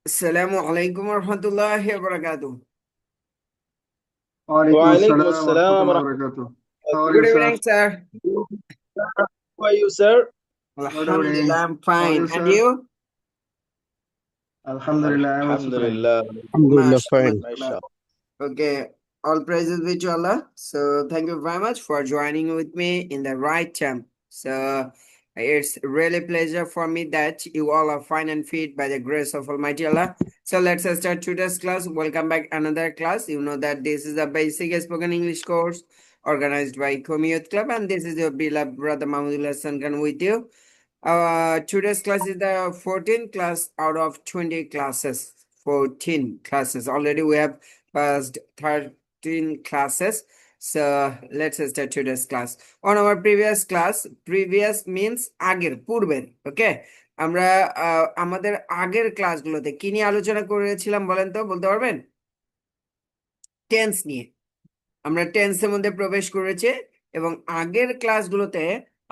Assalamu alaikum warahmatullahi wabarakatuh. Walaikum Walaikum assalam wa assalam rahmatullahi wa wa barakatuh. How are you, Good sir? evening, sir. rahmatullah. How are you, sir? Good evening. Alhamdulillah, I'm How are fine. you, And sir? you? Alhamdulillah, I'm also fine. Alhamdulillah. Alhamdulillah, MashaAllah. fine. Mashallah. Okay, all praises be to Allah. So thank you very much for joining with me in the right time. So it's really pleasure for me that you all are fine and fit by the grace of Almighty Allah. So let's start today's class. Welcome back another class. You know that this is a basic spoken English course organized by Komi Youth Club, and this is your beloved brother Mahmudullah Sankan with you. Today's class is the 14th class out of 20 classes. 14 classes. Already we have passed 13 classes. So let's start today's class. On our previous class, previous means আগের পূর্বের, ওকে? আমরা আমাদের আগের ক্লাসগুলোতে কি নিয়ে আলোচনা করেছিলাম বলেন তো, বলতে পারবেন? টেন্স নিয়ে। আমরা টেন্সের মধ্যে প্রবেশ করেছি এবং আগের ক্লাসগুলোতে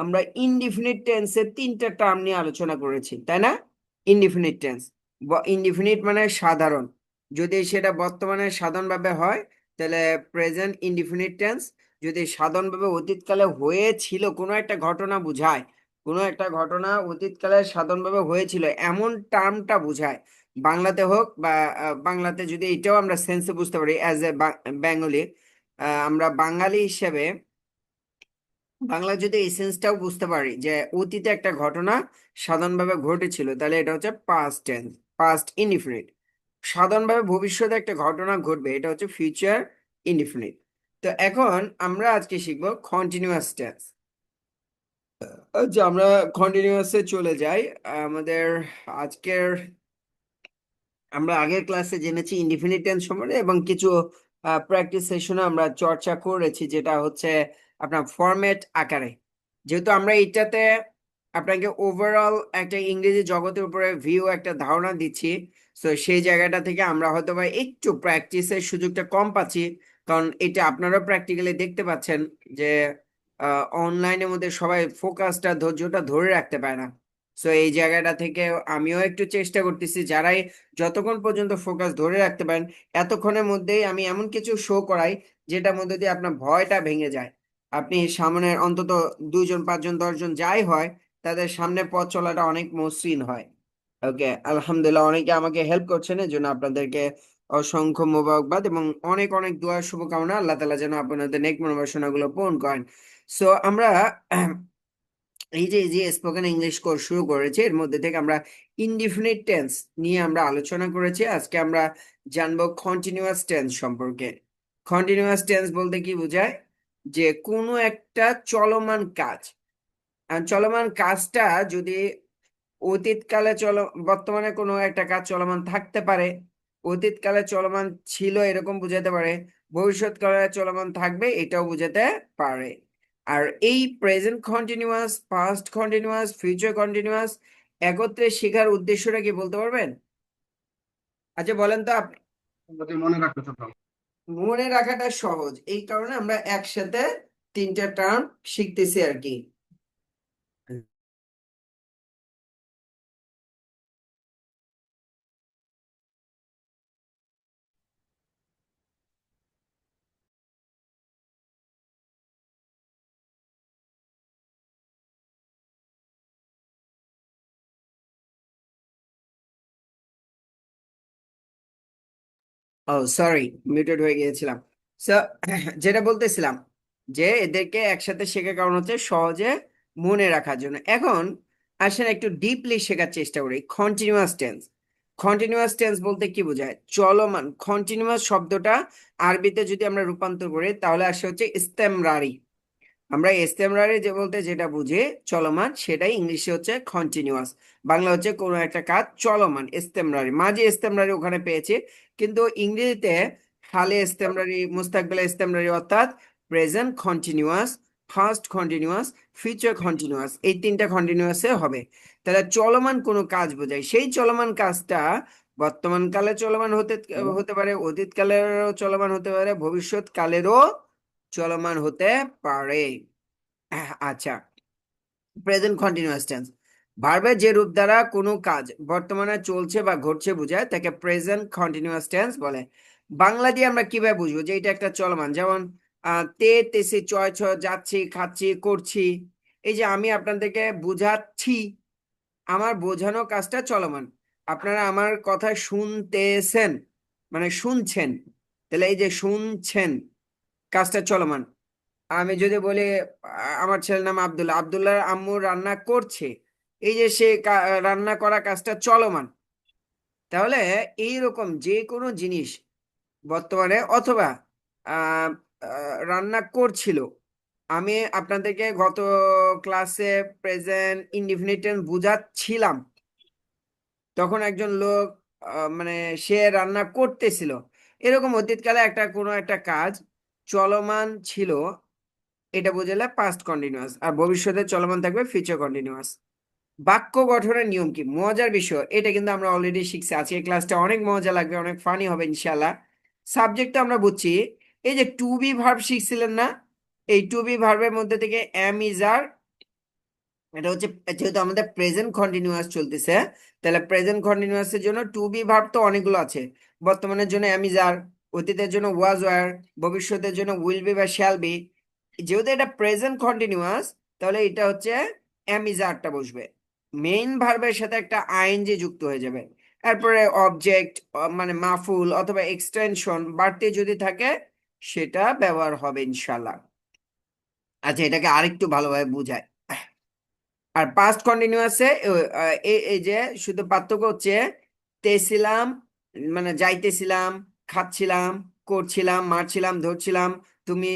আমরা ইনডিফিনিট টেন্সের 3টা টার্ম নিয়ে আলোচনা করেছি, তাই না? ইনডিফিনিট টেন্স, ইনডিফিনিট মানে সাধারণ, যদি সেটা বর্তমানে সাধারণভাবে হয় তাহলে প্রেজেন্ট ইনডিফিনিট টেন্স, যদি সাধারণভাবে অতীতকালে হয়েছিল কোনো একটা ঘটনা বোঝায়, কোনো একটা ঘটনা অতীতকালে সাধারণভাবে হয়েছিল এমন টার্মটা বোঝায়, বাংলাতে হোক বা বাংলাতে যদি এটাও আমরা সেন্সে বুঝতে পারি অ্যাজ এ বেঙ্গলি, আমরা বাঙালি হিসেবে বাংলা যদি এই সেন্সটাও বুঝতে পারি যে অতীতে একটা ঘটনা সাধারণভাবে ঘটেছিল, তাহলে এটা হচ্ছে পাস্ট টেন্স, পাস্ট ইনডিফিনিট। সাধারণভাবে ভবিষ্যতে একটা ঘটনা ঘটবে, এটা হচ্ছে ফিউচার ইনডিফিনিট। তো এখন আমরা আজকে শিখবো কন্টিনিউয়াস টেন্স। আচ্ছা, আমরা কন্টিনিউয়াসে চলে যাই। আমাদের আজকের আমরা আগের ক্লাসে জেনেছি ইনডিফিনিট টেন্স সম্বন্ধে এবং কিছু প্র্যাকটিস সেশনে আমরা চর্চা করেছি, যেটা হচ্ছে আপনার ফরম্যাট আকারে। যেহেতু আমরা এটাতে আপনাকে ওভারঅল একটা ইংরেজি জগতের উপরে ভিউ, একটা ধারণা দিচ্ছি, তো সেই জায়গাটা থেকে আমরা হয়তো বা একটু প্র্যাকটিসের সুযোগটা কম পাচ্ছি, কারণ এটা আপনারাও প্র্যাকটিক্যালি দেখতে পাচ্ছেন যে অনলাইনের মধ্যে সবাই ফোকাসটা, ধৈর্যটা ধরে রাখতে পারে না। সো এই জায়গাটা থেকে আমিও একটু চেষ্টা করতেছি, যারাই যতক্ষণ পর্যন্ত ফোকাস ধরে রাখতে পারেন এতক্ষণের মধ্যেই আমি এমন কিছু শো করাই যেটার মধ্যে দিয়ে আপনার ভয়টা ভেঙে যায়। আপনি সামনে অন্তত 2 জন 5 জন 10 জন যাই হয়, তাদের সামনে পথ চলাটা অনেক মসৃণ হয়। ওকে, আলহামদুলিল্লাহ, অনেকে আমাকে হেল্প করছেন, এর জন্য আপনাদেরকে অসংখ্য মোবারকবাদ এবং অনেক অনেক দোয়ার শুভকামনা। আল্লাহ তাআলা যেন আপনাদের নেক মনোবাসনা গুলো পূরণ করেন। সো আমরা এই যে স্পোকেন ইংলিশ কোর্স শুরু করেছে, এর মধ্যে থেকে আমরা ইনডিফিনিট টেন্স নিয়ে আমরা আলোচনা করেছি। আজকে আমরা জানবো কন্টিনিউয়াস টেন্স সম্পর্কে। কন্টিনিউয়াস টেন্স বলতে কি বোঝায়? যে কোনো একটা চলমান কাজ, আর চলমান কাজটা যদি অতীতকালে বর্তমানে কোনো একটা কাজ চলমান থাকতে পারে, অতীতকালে চলমান ছিল এরকম বোঝাতে পারে, ভবিষ্যৎকালে চলমান থাকবে এটাও বোঝাতে পারে। আর এই present continuous, past continuous, future continuous একত্রে শেখার উদ্দেশ্যটা কি বলতে পারবেন? আচ্ছা বলেন তো আপনি। যদি মনে রাখতে চাও। মনে রাখাটা সহজ, এই কারণে আমরা একসাথে 3টা টার্ম শিখতেছি আর কি। ও সরি, মিউটেড হয়ে গিয়েছিলাম। সো যেটা বলতেছিলাম যে এদেরকে একসাথে শেখার কারণ হচ্ছে সহজে মনে রাখার জন্য। এখন আসেন একটু ডিপলি শেখার চেষ্টা করি। কন্টিনিউয়াস টেন্স, কন্টিনিউয়াস টেন্স বলতে কি বোঝায়? চলমান। কন্টিনিউয়াস শব্দটা আরবিতে যদি আমরা রূপান্তর করি তাহলে আসে হচ্ছে ইস্তেমরারি। আমরা ইস্তেমরারি যে বলতে যেটা বুঝি চলমান, সেটাই ইংলিশে হচ্ছে কন্টিনিউয়াস। বাংলা হচ্ছে কোনো একটা কাজ চলমান, ইস্তেমরারি। মাঝে ইস্তেমরারি ওখানে পেয়েছি, কিন্তু ইংরেজিতে হালে ইস্তেমরারি, মুস্তাকবেলে ইস্তেমরারি, অর্থাৎ present continuous, first continuous, future continuous, এই 3টা কন্টিনিউয়াসে হবে। তাহলে চলমান কোনো কাজ বোঝায়, সেই চলমান কাজটা বর্তমান কালে চলমান হতে হতে পারে, অতীতকালেরও চলমান হতে পারে, ভবিষ্যৎকালেরও চলমান হতে পারে। আচ্ছা, প্রেজেন্ট কন্টিনিউয়াস টেন্স ভার্বের যে রূপ দ্বারা কোনো কাজ বর্তমানে চলছে বা ঘটছে বোঝায় তাকে প্রেজেন্ট কন্টিনিউয়াস টেন্স বলে। বাংলা দিয়ে আমরা কিভাবে বুঝবো যে এটা একটা চলমান, যেমন তে তেসি চয় ছ যাচ্ছি খাচ্ছি করছি। এই যে আমি আপনাদেরকে বুঝাচ্ছি, আমার বোঝানো কাজটা চলমান, আপনারা আমার কথা শুনতেছেন মানে শুনছেন, তাহলে এই যে শুনছেন কাজটা চলমান। আমি যদি বলি আমার ছেলের নাম আব্দুল্লাহ, আব্দুল্লাহর আম্মু রান্না করছে, এই যে সে রান্না করা কাজটা চলমান। তাহলে এইরকম যে কোনো জিনিস বর্তমানে অথবা আহ রান্না করছিল, আমি আপনাদেরকে গত ক্লাসে প্রেজেন্ট ইনডিফিনিট টেন্স বুঝাচ্ছিলাম, তখন একজন লোক মানে সে রান্না করতেছিল, এরকম অতীতকালে একটা কোনো একটা কাজ চলমান ছিল, এটা বুঝালে পাস্ট কন্টিনিউয়াস, আর ভবিষ্যতে চলমান থাকবে ফিউচার কন্টিনিউয়াস। বাক্য গঠনের নিয়ম কি, মজার বিষয়, এটা কিন্তু আমরা অলরেডি শিখছি। আজকে ক্লাসটা অনেক মজা লাগবে, অনেক ফানি হবে ইনশাল্লাহ। সাবজেক্ট তো আমরা বুঝছি, এই যে টু বি ভার্ব শিখছিলেন না, এই টু বি ভার্বের মধ্যে থেকে এম ইজ আর, এটা হচ্ছে যেহেতু আমাদের প্রেজেন্ট কন্টিনিউয়াস চলতেছে, তাহলে প্রেজেন্ট কন্টিনিউয়াস এর জন্য টু বি ভার্ব তো অনেকগুলো আছে। বর্তমানের জন্য এম ইজ আর, অতীতের জন্য ওয়াজ ওয়ার, ভবিষ্যতের জন্য উইল বি বা শ্যাল বি। যেহেতু এটা প্রেজেন্ট কন্টিনিউয়াস, তাহলে এটা হচ্ছে এম ইজ আরটা বসবে, মেইন ভার্বের সাথে একটা আইএনজি যুক্ত হয়ে যাবে। তারপরে অবজেক্ট মানে মাফুল অথবা এক্সটেনশন বাড়তি যদি থাকে সেটা ব্যবহার হবে ইনশাল্লাহ। আচ্ছা, এটাকে আরেকটু ভালোভাবে বুঝায়। আর পাস্ট কন্টিনিউয়াসে এই যে শুধু পার্থক্য হচ্ছে তেছিলাম মানে যাইতেছিলাম, খাচ্ছিলাম, করছিলাম, মারছিলাম, ধরছিলাম, তুমি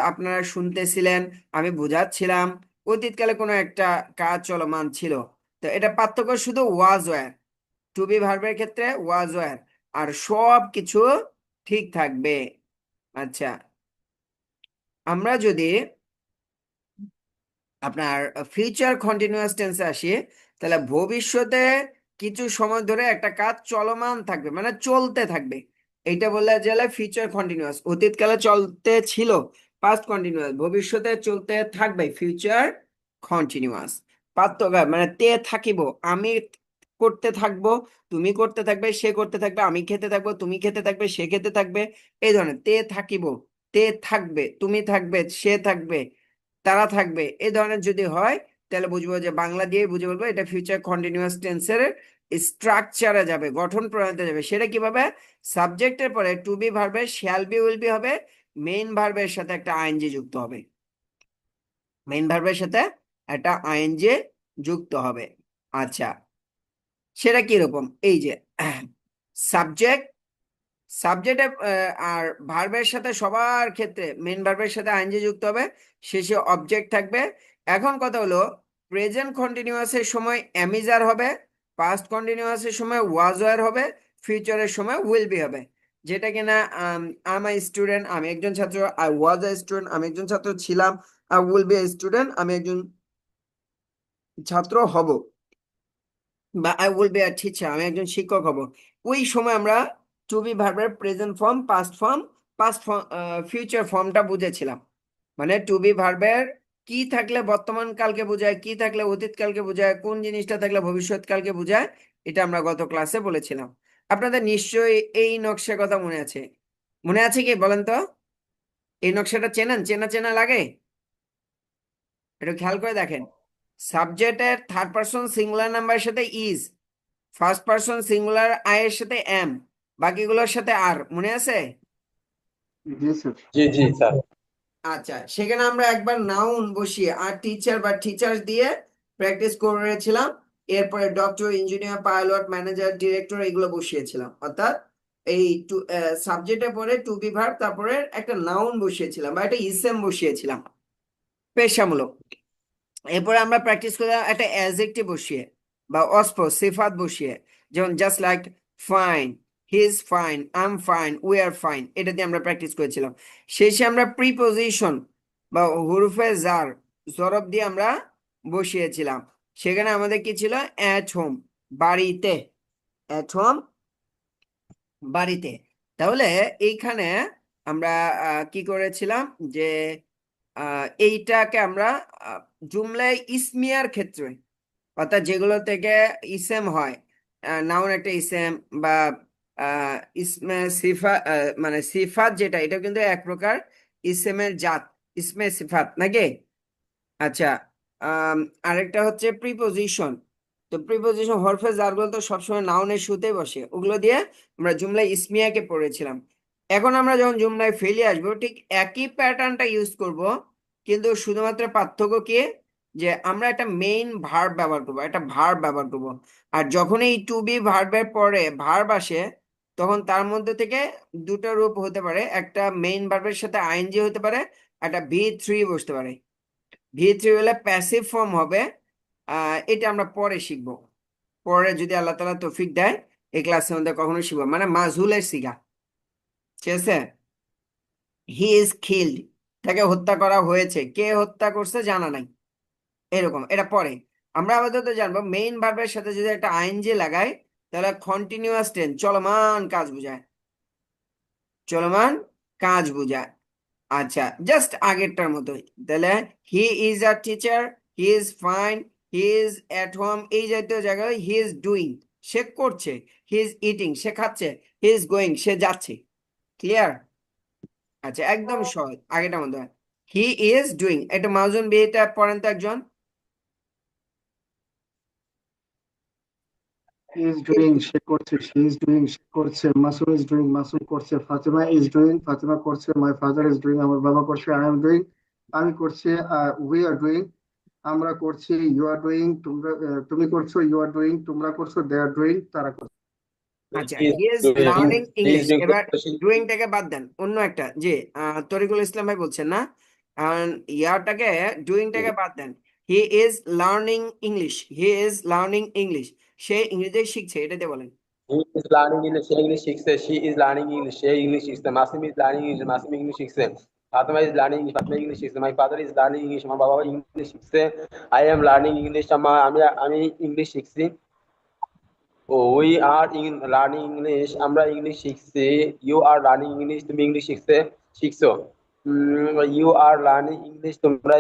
আপনারা শুনতেছিলেন, আমি বুঝাচ্ছিলাম, অতীতকালে কোনো একটা কাজ চলমান ছিল। তো এটা পার্থক্য শুধু ওয়াজ ওয়্যার, টু বি ভার্বের ক্ষেত্রে ওয়াজ ওয়্যার, আর সব কিছু ঠিক থাকবে। আচ্ছা, আমরা যদি আপনার ফিউচার কন্টিনিউয়াস টেন্সে আসি, তাহলে ভবিষ্যতে কিছু সময় ধরে একটা কাজ চলমান থাকবে মানে চলতে থাকবে, এইটা বললে গেলে ফিউচার কন্টিনিউয়াস। অতীতকালে চলতে ছিল পাস্ট কন্টিনিউয়াস, ভবিষ্যতে চলতে থাকবে ফিউচার কন্টিনিউয়াস। পার্থক্য মানে তে থাকিব, আমি করতে থাকবো, তুমি করতে থাকবে, সে করতে থাকবে, আমি খেতে থাকবো, তুমি খেতে থাকবে, সে খেতে থাকবে, এই ধরনের তে থাকিব, তে থাকবে, তুমি থাকবে, সে থাকবে, তারা থাকবে, এই ধরনের যদি হয় তাহলে বুঝবো যে বাংলা দিয়ে বুঝে বলবো এটা ফিউচার কন্টিনিউয়াস টেন্সের স্ট্রাকচারে যাবে, গঠন প্রণালীতে যাবে। সেটা কিভাবে, সাবজেক্টের পরে টু বি ভার্বের শ্যাল বি উইল বি হবে, মেইন ভার্বের সাথে একটা আইএনজি যুক্ত হবে, মেইন ভার্বের সাথে একটা আইএনজি যুক্ত হবে। আচ্ছা, সেটা কিরকম, এই যে সাবজেক্ট, সাবজেক্টে আর ভার্বের সাথে সবার ক্ষেত্রে মেন ভার্বের সাথে আইএনজি যুক্ত হবে, শেষে অবজেক্ট থাকবে। এখন কথা হলো প্রেজেন্ট কন্টিনিউয়াসের সময় অ্যামিজার হবে, পাস্ট কন্টিনিউয়াসের সময় ওয়াজ ওয়ার হবে, ফিউচারের সময় উইল বি হবে। যেটা কিনা আই এম স্টুডেন্ট, আমি একজন ছাত্র, আই ওয়াজ এ স্টুডেন্ট, আমি একজন ছাত্র ছিলাম, I will B a student, আমি একজন ছাত্র হব, বা I will be a teacher, আমি একজন শিক্ষক হব। ওই সময় আমরা টু বি ভার্বের present form, past form, future ফর্মটা বুঝেছিলাম। মানে টু বি ভার্বের কি থাকলে বর্তমান কালকে বোঝায়, কি থাকলে অতীত কালকে বোঝায়, কোন জিনিসটা থাকলে ভবিষ্যৎ কালকে বোঝায়, এটা আমরা গত ক্লাসে বলেছিলাম। আপনাদের নিশ্চয়ই এই নকশার কথা মনে আছে, মনে আছে কি বলেন তো? এই নকশাটা চেনেন, চেনা চেনা লাগে? একটু খেয়াল করে দেখেন, সাবজেক্টের থার্ড পারসন সিঙ্গুলার নাম্বারের সাথে is, first person singular I এর সাথে এম, বাকিগুলোর সাথে আর, মনে আছে? জি স্যার। জি জি স্যার। আচ্ছা, সেখানে আমরা একবার নাউন বসিয়ে আর টিচার বা টিচার্স দিয়ে প্র্যাকটিস করেছিলাম, এরপরে doctor, engineer, pilot, manager, director এগুলো বসিয়েছিলাম। অর্থাৎ এই সাবজেক্টের পরে টু বি ভার্ব, তারপরে একটা নাউন বসিয়েছিলাম বা একটা ইসেম বসিয়েছিলাম পেশামূলক। এরপরে আমরা প্র্যাকটিস করলাম একটা অ্যাডজেক্টিভ বসিয়ে বা অস্পর সিফাত বসিয়ে, যেমন just like, fine, he is fine, I am fine, we are fine, এটা দিয়ে আমরা প্র্যাকটিস করেছিলাম। শেষে আমরা প্রিপোজিশন বা হুরুফে জার, জরব দিয়ে আমরা বসিয়েছিলাম। সেখানে আমাদের কি ছিল, অ্যাট হোম, বাড়িতে, অ্যাট হোম, বাড়িতে। তাহলে এইখানে আমরা কি করেছিলাম যে এইটাকে আমরা জুমলায় ইসমিয়ার ক্ষেত্রে, অর্থাৎ যেগুলো থেকে ইসেম হয়, নাউন একটা ইসেম বা ইসমে সিফা, মানে সিফাত যেটা, এটা কিন্তু এক প্রকার ইসেমের জাত, ইসমে সিফাত নাকি? আচ্ছা, আরেকটা হচ্ছে প্রিপোজিশন। তো প্রিপোজিশন হরফে জারগুলো তো সবসময় নাউনের শুরুতে বসে, ওগুলো দিয়ে আমরা জুমলায় ইসমিয়াকে পড়েছিলাম। এখন আমরা যখন জুমলায় ফেলে আসবো ঠিক একই প্যাটার্নটা ইউজ করব, কিন্তু শুধুমাত্র পার্থক্য কি, যে আমরা একটা মেইন ভার্ব ব্যবহার করবো, একটা ভার্ব ব্যবহার করব। আর যখন এই টু বি ভার্বের পরে ভার্ব আসে, তখন তার মধ্যে থেকে দুটো রূপ হতে পারে, একটা মেইন ভার্বের সাথে আইএনজি হতে পারে, একটা V3 বসতে পারে। V3 হলে প্যাসিভ ফর্ম হবে। এটা আমরা পরে শিখবো, পরে যদি আল্লাহ তাআলা তৌফিক দেয় এই ক্লাসের মধ্যে কখনো শিখবো, মানে মাজহুলের সিগা। ঠিক আছে, হি ইজ কিল্ড, তাকে হত্যা করা হয়েছে, কে হত্যা করছে জানা নাই, এরকম, এটা পরে। আমরা আপাতত জানবো মেইন ভার্বের সাথে যদি একটা আইএনজি লাগাই, তাহলে কন্টিনিউয়াস টেন্স, চলমান কাজ বোঝায়, চলমান কাজ বোঝায়। আচ্ছা, জাস্ট আগেরটার মতোই। তাহলে he is a teacher, he is fine, he is at home, এই জাতীয় জায়গায় হি ইজ ডুইং, সে করছে, হি ইজ ইটিং, সে খাচ্ছে, হি ইজ গোয়িং, সে যাচ্ছে। ক্লিয়ার? আচ্ছা, একদম সহজ, আগেটার মতো। হি ইজ ডুইং, এটা মাউজুন বিহিটা পড়েন তো একজন। He is doing, সে করছে, she is doing, সে করছে, মাসুম is doing, মাসুম করছে, ফাতেমা is doing, ফাতেমা করছে, my father is doing, আমার বাবা করছে, I am doing, আমি করছি, we are doing, আমরা করছি, you are doing, তোমরা তুমি করছো, you are doing, তোমরা করছো, they are doing, তারা করছে। আচ্ছা, He is he is doing. Learning He English. is doing. এবার ডুইংটাকে বাদ দেন, অন্য একটা, জি, তরিকুল ইসলাম ভাই বলছেন না, ইয়ারটাকে, ডুইংটাকে বাদ দেন। He is learning English, he is learning English, সে ইংরেজি শিখছে, এটাতে বলেন। He is learning English. English শিখছে. She is learning English. Say English শিখছে. Masim is learning English. Masim English শিখছে. Fatima is learning English. Fatima English শিখছে. My father is learning English. আমার বাবা English শিখছে. I am learning English. আমি English শিখছি। We are learning English. আমরা English শিখছি। You are learning English. তুমি English শিখছো। You are learning English. তোমরা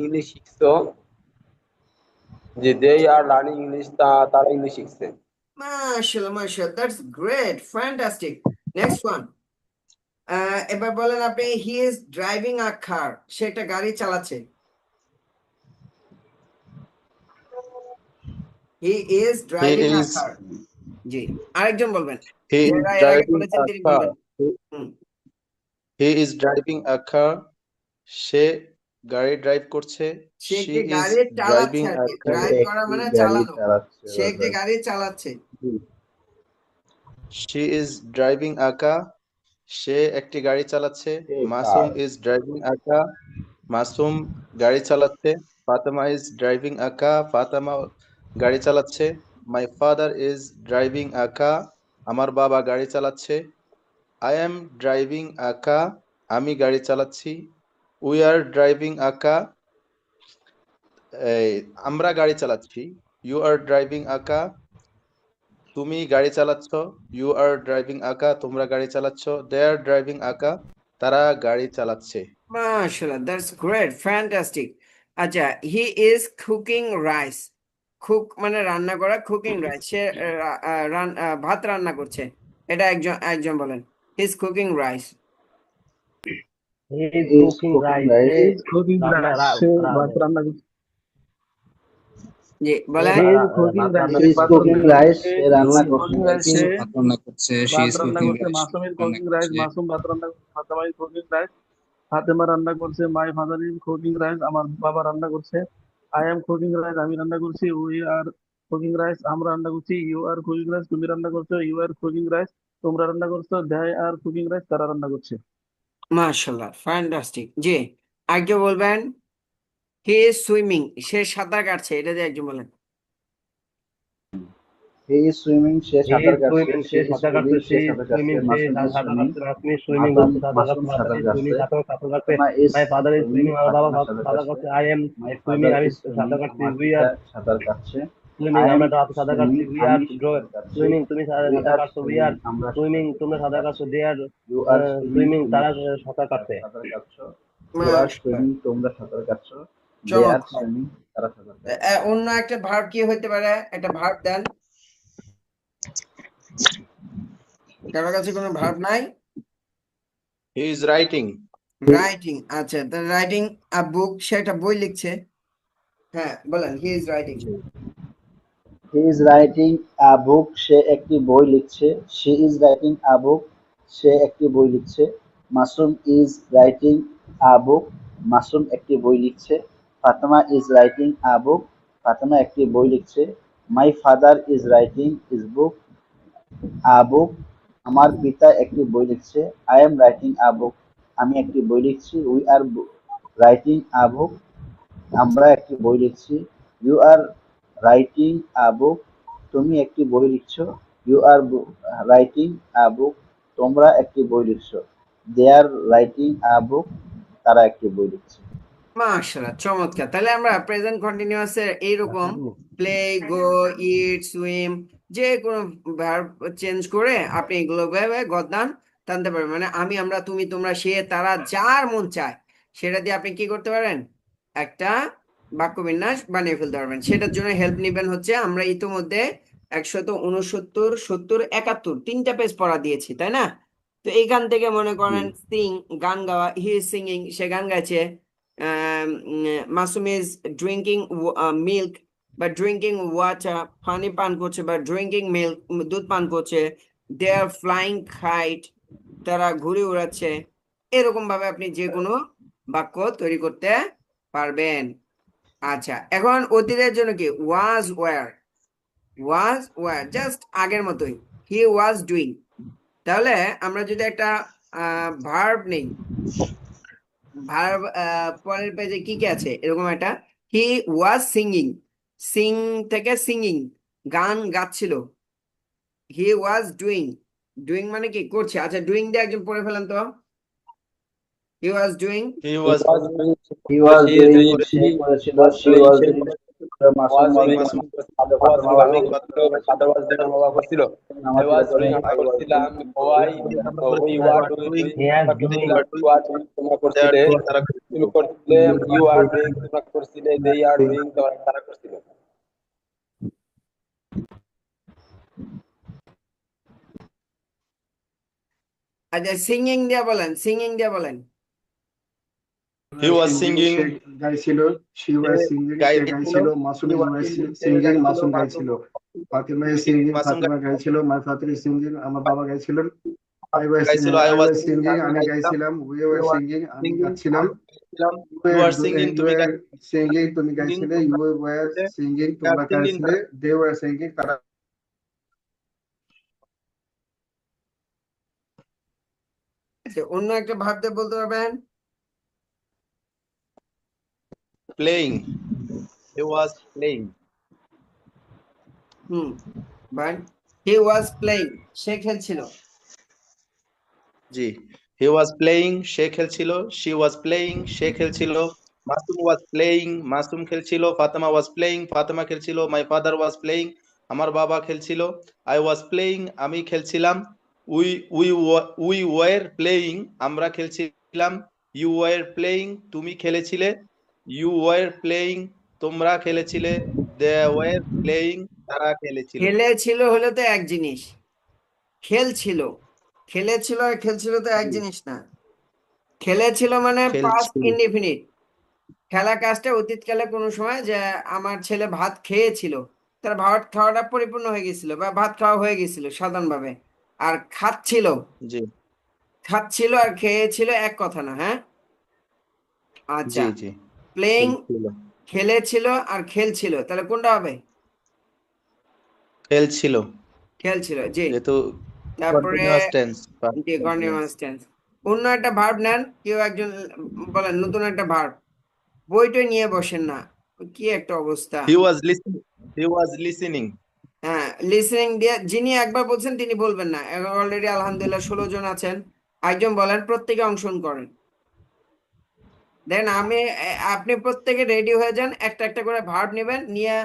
English শিখছো। যে they are learning English. তারা English শিখছে। মাশাআল্লাহ, মাশাআল্লাহ, that's great, fantastic. Next one, এবার বলেন আপনি, হি ইজ ড্রাইভিং আ কার, সে একটা গাড়ি চালাচ্ছে। He is He driving a is কার। জি, আরেকজন বলবেন, he is যারা এর আগে driving বলেছেন a তিনি car. বলবেন। হুম, He is driving a car. সে গাড়ি ড্রাইভ করছে। সে She একটি is গাড়ি চালাচ্ছে driving আর a কি, car. ড্রাইভ করা মানে চালানো, সে একটি গাড়ি চালাচ্ছে। She is driving a car. সে একটি গাড়ি চালাচ্ছে। Masum is driving a car. Masum গাড়ি চালাচ্ছে। Fatema is driving a car. Fatema গাড়ি চালাচ্ছে। My father is driving a car. আমার বাবা গাড়ি চালাচ্ছে। I am driving a car. আমি গাড়ি চালাচ্ছি। We are driving a car. আমরা গাড়ি চালাচ্ছি। You are driving a car. তুমি গাড়ি চালাচ্ছ। You are driving a car. তোমরা গাড়ি চালাচ্ছ। They are driving a car. তারা গাড়ি চালাচ্ছে। মাশাআল্লাহ, দ্যাটস গ্রেট, ফ্যান্টাস্টিক। আচ্ছা, he is cooking rice, cook মানে রান্না করা, কুকিং রাইস, সে ভাত রান্না করছে, এটা একজন একজন বলেন, হি is cooking rice. He is He is cooking cooking rice. rice. Say cooking রান্না rice. সে ভাত রাঁধে। রান্না করছে। জি, বলেন। সে He is cooking ভাত rice. রান্না He সে is ভাত cooking রান্না করছে। rice, সে রান্না He is করছে। cooking rice. সে ভাত রান্না করছে, she ভাত is রান্না cooking করছে। rice, মাসুম is রান্না cooking rice. করছে। মাসুম ভাত রান্না করছে। Fatema is cooking rice. Fatema রান্না করছে। My father is cooking rice. আমার বাবা রান্না করছে। I am cooking rice. আমি রান্না করছি। We are cooking rice. আমরা রান্না করছি। You are cooking rice. তুমি রান্না করছো। You are cooking rice. তোমরা রান্না করছো। They are cooking rice. তারা রান্না করছে। মাশাআল্লাহ, ফ্যান্টাস্টিক। জি, আর কেউ বলবেন, হি ইজ সুইমিং, সে সাঁতার কাটছে, এটা দিয়ে একজন বলেন। He is swimming, say He সাঁতার is কাটছে। swimming. She সে is সাঁতার কাটছে। swimming, She সে is সাঁতার কাটছে। swimming. সে মাসুম is সাঁতার swimming, কাটছে। Masum is swimming. মাসুম সাঁতার মাসুম কাটছে। মাসুম সাঁতার is কাটছে। swimming. সাঁতার কাটছে। Fatema is My father is swimming, swimming. আমার বাবা ফাতেমা সাঁতার সাঁতার কাটছে। কাটছে। I am My swimming. father আমি is swimming, সাঁতার কাটছি। আমার We পিতা are সাঁতার কাটছে। swimming. I am আমরা সাঁতার কাটছি। swimming, We are আমি সাঁতার কাটছি। swimming. তুমি We সাঁতার are কাটছো। We swimming, are আমরা swimming. তুমি সাঁতার কাটছো। কাটছি। They are You are swimming, swimming. তুমি তারা সাঁতার কাটছে। সাঁতার কাটছো। You are মাশাআল্লাহ, swimming, তোমরা সাঁতার কাটছো। they are চমৎকার। swimming তারা সাঁতার কাটছে অন্য একটা ভার্ব কি হতে পারে? একটা ভার্ব দেন। কারোর কাছে কোনো ভার্ব নাই? He is writing. রাইটিং, আচ্ছা, রাইটিং আ বুক, সে একটা বই লিখছে। হ্যাঁ বলেন, he is writing. he is writing a book সে একটি বই লিখছে she is writing a book সে একটি বই লিখছে Masum is writing a book Masum একটি বই লিখছে Fatema is writing a book Fatema একটি বই লিখছে my father is writing his book a book আমার পিতা একটি বই লিখছে I am writing a book আমি একটি বই লিখছি we are writing a book আমরা একটি বই লিখছি ইউ আর রাইটিং আ বুক তুমি একটি বই লিখছো ইউ আর রাইটিং আ বুক তোমরা একটি বই লিখছো দে আর রাইটিং আ বুক তারা একটি বই লিখছে মাশাআল্লাহ, চমৎকার। তাহলে আমরা প্রেজেন্ট কন্টিনিউয়াসের এইরকম প্লে, গো, ইট, সুইম, যে কোনো ভার্ব চেঞ্জ করে আপনি এগুলো ভাবে গদ্যান টানতে পারবেন। মানে আমি, আমরা, তুমি, তোমরা, সে, তারা, যার মন চায় সেটা দিয়ে আপনি কি করতে পারেন? একটা বাক্য বিন্যাস বানিয়ে ফেলতে পারবেন। সেটার জন্য হেল্প নিবেন হচ্ছে, আমরা ইতিমধ্যে 169, 70, 71 তিনটা পেজ পড়া দিয়েছি, তাই না? তো এইখান থেকে মনে করেন সিং, গান গাওয়া, হি ইজ সিঙ্গিং, সে গান গাইছে। মাসুম ইজ ড্রিঙ্কিং মিল্ক বা ড্রিঙ্কিং ওয়াটার, পানি পান করছে, বা ড্রিঙ্কিং মিল্ক, দুধ পান করছে। দে আর ফ্লাইং কাইট, তারা ঘুড়ি উড়াচ্ছে। এরকম ভাবে আপনি যে কোনো বাক্য তৈরি করতে পারবেন। আচ্ছা, এখন অতীতের জন্য কি? Was were, was were just আগের মতোই, হি ওয়াজ ডুইং। তাহলে আমরা যদি একটা ভার্ব নেই, ভার্ব পরের পেজে কি কি আছে এরকম একটা, হি ওয়াজ সিঙ্গিং, সিং থেকে সিঙ্গিং, গান গাচ্ছিল। হি ওয়াজ ডুইং, ডুইং মানে কি? করছে। আচ্ছা, ডুইং দিয়ে একজন পড়ে ফেলেন তো। হি was doing, he He was was doing, he was she is doing doing, say he করেছিল was she doing, was she doing Masum was was doing, doing was Fatema doing, ওয়াজ আমি ডুইং করছিল, my father was doing, আমার বাবা করছিল। আমার I পিতা was doing, করেছেন আমরা করছিলাম, Y, we were doing, he has আমরা doing করছিলাম, you are doing, তোমরা দে আর করছিলে, ডুইং তারা তুমি করছিলে, you are doing, তোমরা করছিলে, they are doing, তারা করছিল। আচ্ছা সিঙ্গিং দিয়ে বলেন, সিঙ্গিং দিয়ে বলেন। হি ওয়াজ সিঙ্গিং সে গাইছিল, she was singing, সে গাইছিল গাইছিল, মাসুম হি is was was singing say singing, গাইছিল মাসুম মাসুম গাইছিল। Fatima is singing, singing, Masum Fatima গাইছিল, my father is singing, আমার বাবা গাইছিলেন। গাইছিল I I was was singing singing, আমি আমি গাইছিলাম গাইছিলাম, we you were was singing, আমি সিঙ্গিং গাচ্ছিলাম। আমি গাইছিলাম You ইউ were আর সিঙ্গিং you তুমি were singing, তুমি সিঙ্গিং গাইছিলে, তোমরা you were গাইছিলে singing, দে আর তোমরা সিঙ্গিং গাইছিলে, তারা they were singing, তারা। আচ্ছা, অন্য একটা ভাব দিয়ে বলতে পারবেন? Playing he was playing hmm, but he was playing, সে খেলছিল। জি হি ওয়াজ প্লেইং সে খেলছিল শি ওয়াজ প্লেইং সে খেলছিল মাসুম ওয়াজ প্লেইং মাসুম খেলছিল ফাতেমা ওয়াজ প্লেইং ফাতেমা খেলছিল মাই ফাদার ওয়াজ প্লেইং আমার বাবা খেলছিল আই ওয়াজ প্লেইং আমি খেলছিলাম we we we were playing আমরা খেলছিলাম ইউ ওয়ার প্লেইং তুমি খেলেছিলে ইউ ওয়ার প্লেইং তোমরা খেলেছিলে দে ওয়ার প্লেইং তারা খেলেছিল খেলেছিল হলে তো এক জিনিস, খেলছিল, খেলেছিল আর খেলছিল তো এক জি, জিনিস না। খেলেছিল মানে পাস্ট খেলছিল ইনডিফিনিট। খেলা কাজটা অতীতকালে কোনো সময়, যে আমার ছেলে ভাত খেয়েছিল, তার ভাত খাওয়াটা পরিপূর্ণ হয়ে গেছিল বা ভাত খাওয়া হয়ে গেছিল সাধারণভাবে। আর খাচ্ছিল, জি খাচ্ছিল আর খেয়েছিল এক কথা না, হ্যাঁ? আচ্ছা, জি জি প্লেইং, খেলছিল খেলেছিল আর খেলছিল, তাহলে কোনটা হবে? খেলছিল খেলছিল, জি। যেহেতু তারপরে কন্টিনিউয়াস টেন্স জি, কন্টিনিউয়াস কন্টিনিউয়াস টেন্স। অন্য একটা ভার্ব নেন, কেউ একজন বলেন নতুন একটা ভার্ব। বইটা নিয়ে বসেন না, কি একটা অবস্থা। হি ওয়াজ লিসেনিং হ্যাঁ, লিসেনিং দিয়ে যিনি একবার বলছেন তিনি বলবেন না। অলরেডি আলহামদুলিল্লাহ 16 জন আছেন, একজন বলেন, প্রত্যেকে অংশগ্রহণ করেন। দেন আপনি প্রত্যেকে রেডি হয়ে যান, একটা একটা করে ভার্ব নেবেন, নিয়ে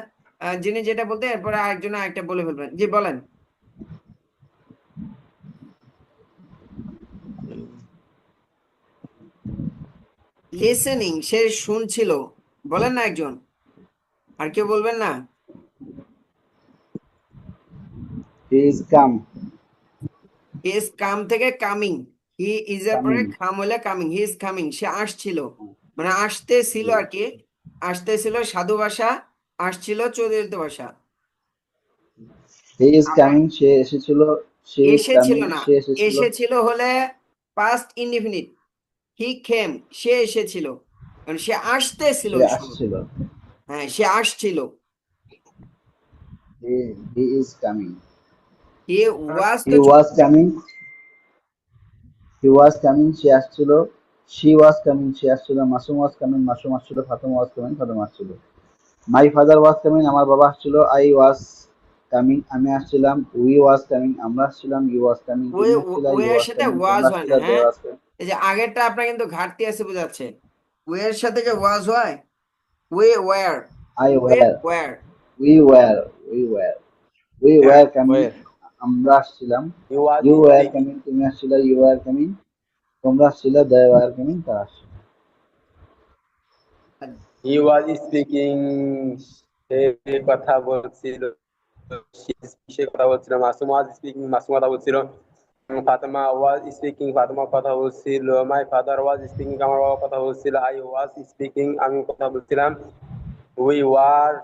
যিনি যেটা বলতে এরপরে আরেকজন আরেকটা বলে ফেলবেন। জি বলেন। লিসেনিং, সে শুনছিল, বলেন না একজন, আর কেউ বলবেন না? He is come. ইজ কাম থেকে কামিং, হি ইজ এর পরে কামিং। খাম হলে কামিং, হি ইজ কামিং, সে আসছিল, মানে আসতেছিল আর কি, আসতেছিল সাধু ভাষা, আসছিল চতুর্থ ভাষা। হি ইজ আবার কামিং, সে এসেছিল। সে ইজ এসেছিল কামিং, না, সে এসেছিল। এসেছিল হলে পাস্ট ইনডিফিনিট, হি কেম, সে এসেছিল, মানে সে আসতেছিল সে ওই সময়। আসছিল। হ্যাঁ, সে আসছিল। He is coming. হি ওয়াজ হি তো was coming. He was coming, সে আসছিল। শি ওয়াজ কামিং, সে আসছিল। মাসুম ওয়াজ কামিং, মাসুম আসছিল। ফাতেমা ওয়াজ কামিং, ফাতেমা আসছিল। মাই ফাদার ওয়াজ কামিং, আমার বাবা আসছিল। আই ওয়াজ কামিং, আমি আসছিলাম। উই ওয়াজ কামিং, আমরা আসছিলাম। ইউ ওয়াজ কামিং, ওই তুমি আসছিলা। ইউ ওয়ের ওয়াজ সাথে কামিং, ওয়াজ তোমরা হয় না, আসছিলা। দে হ্যাঁ, ওয়াজ কামিং। এই যে আগেরটা আপনার কিন্তু ঘাটতি আছে বোঝাচ্ছে। ওয়ের সাথে যে ওয়াজ হয়, we were, I we were, were, we were, we were, we হ্যাঁ, ওয়্যার কামিং, ওয়ের আমরা আসছিলাম। He was you were speaking. Coming, তুমি আসছিলা। ইউ ওয়্যার কামিং, তোমরা আসছিলা। দে ওয়্যার কামিং, তারা আসছিল। He was speaking. সে কথা বলছিল। সে কথা বলছিল। Masum was speaking. মাসুম কথা বলছিল। Fatema was speaking. ফাতেমা কথা বলছিল। My father was speaking. আমার বাবা কথা বলছিল। I was speaking. আমি কথা বলছিলাম। We were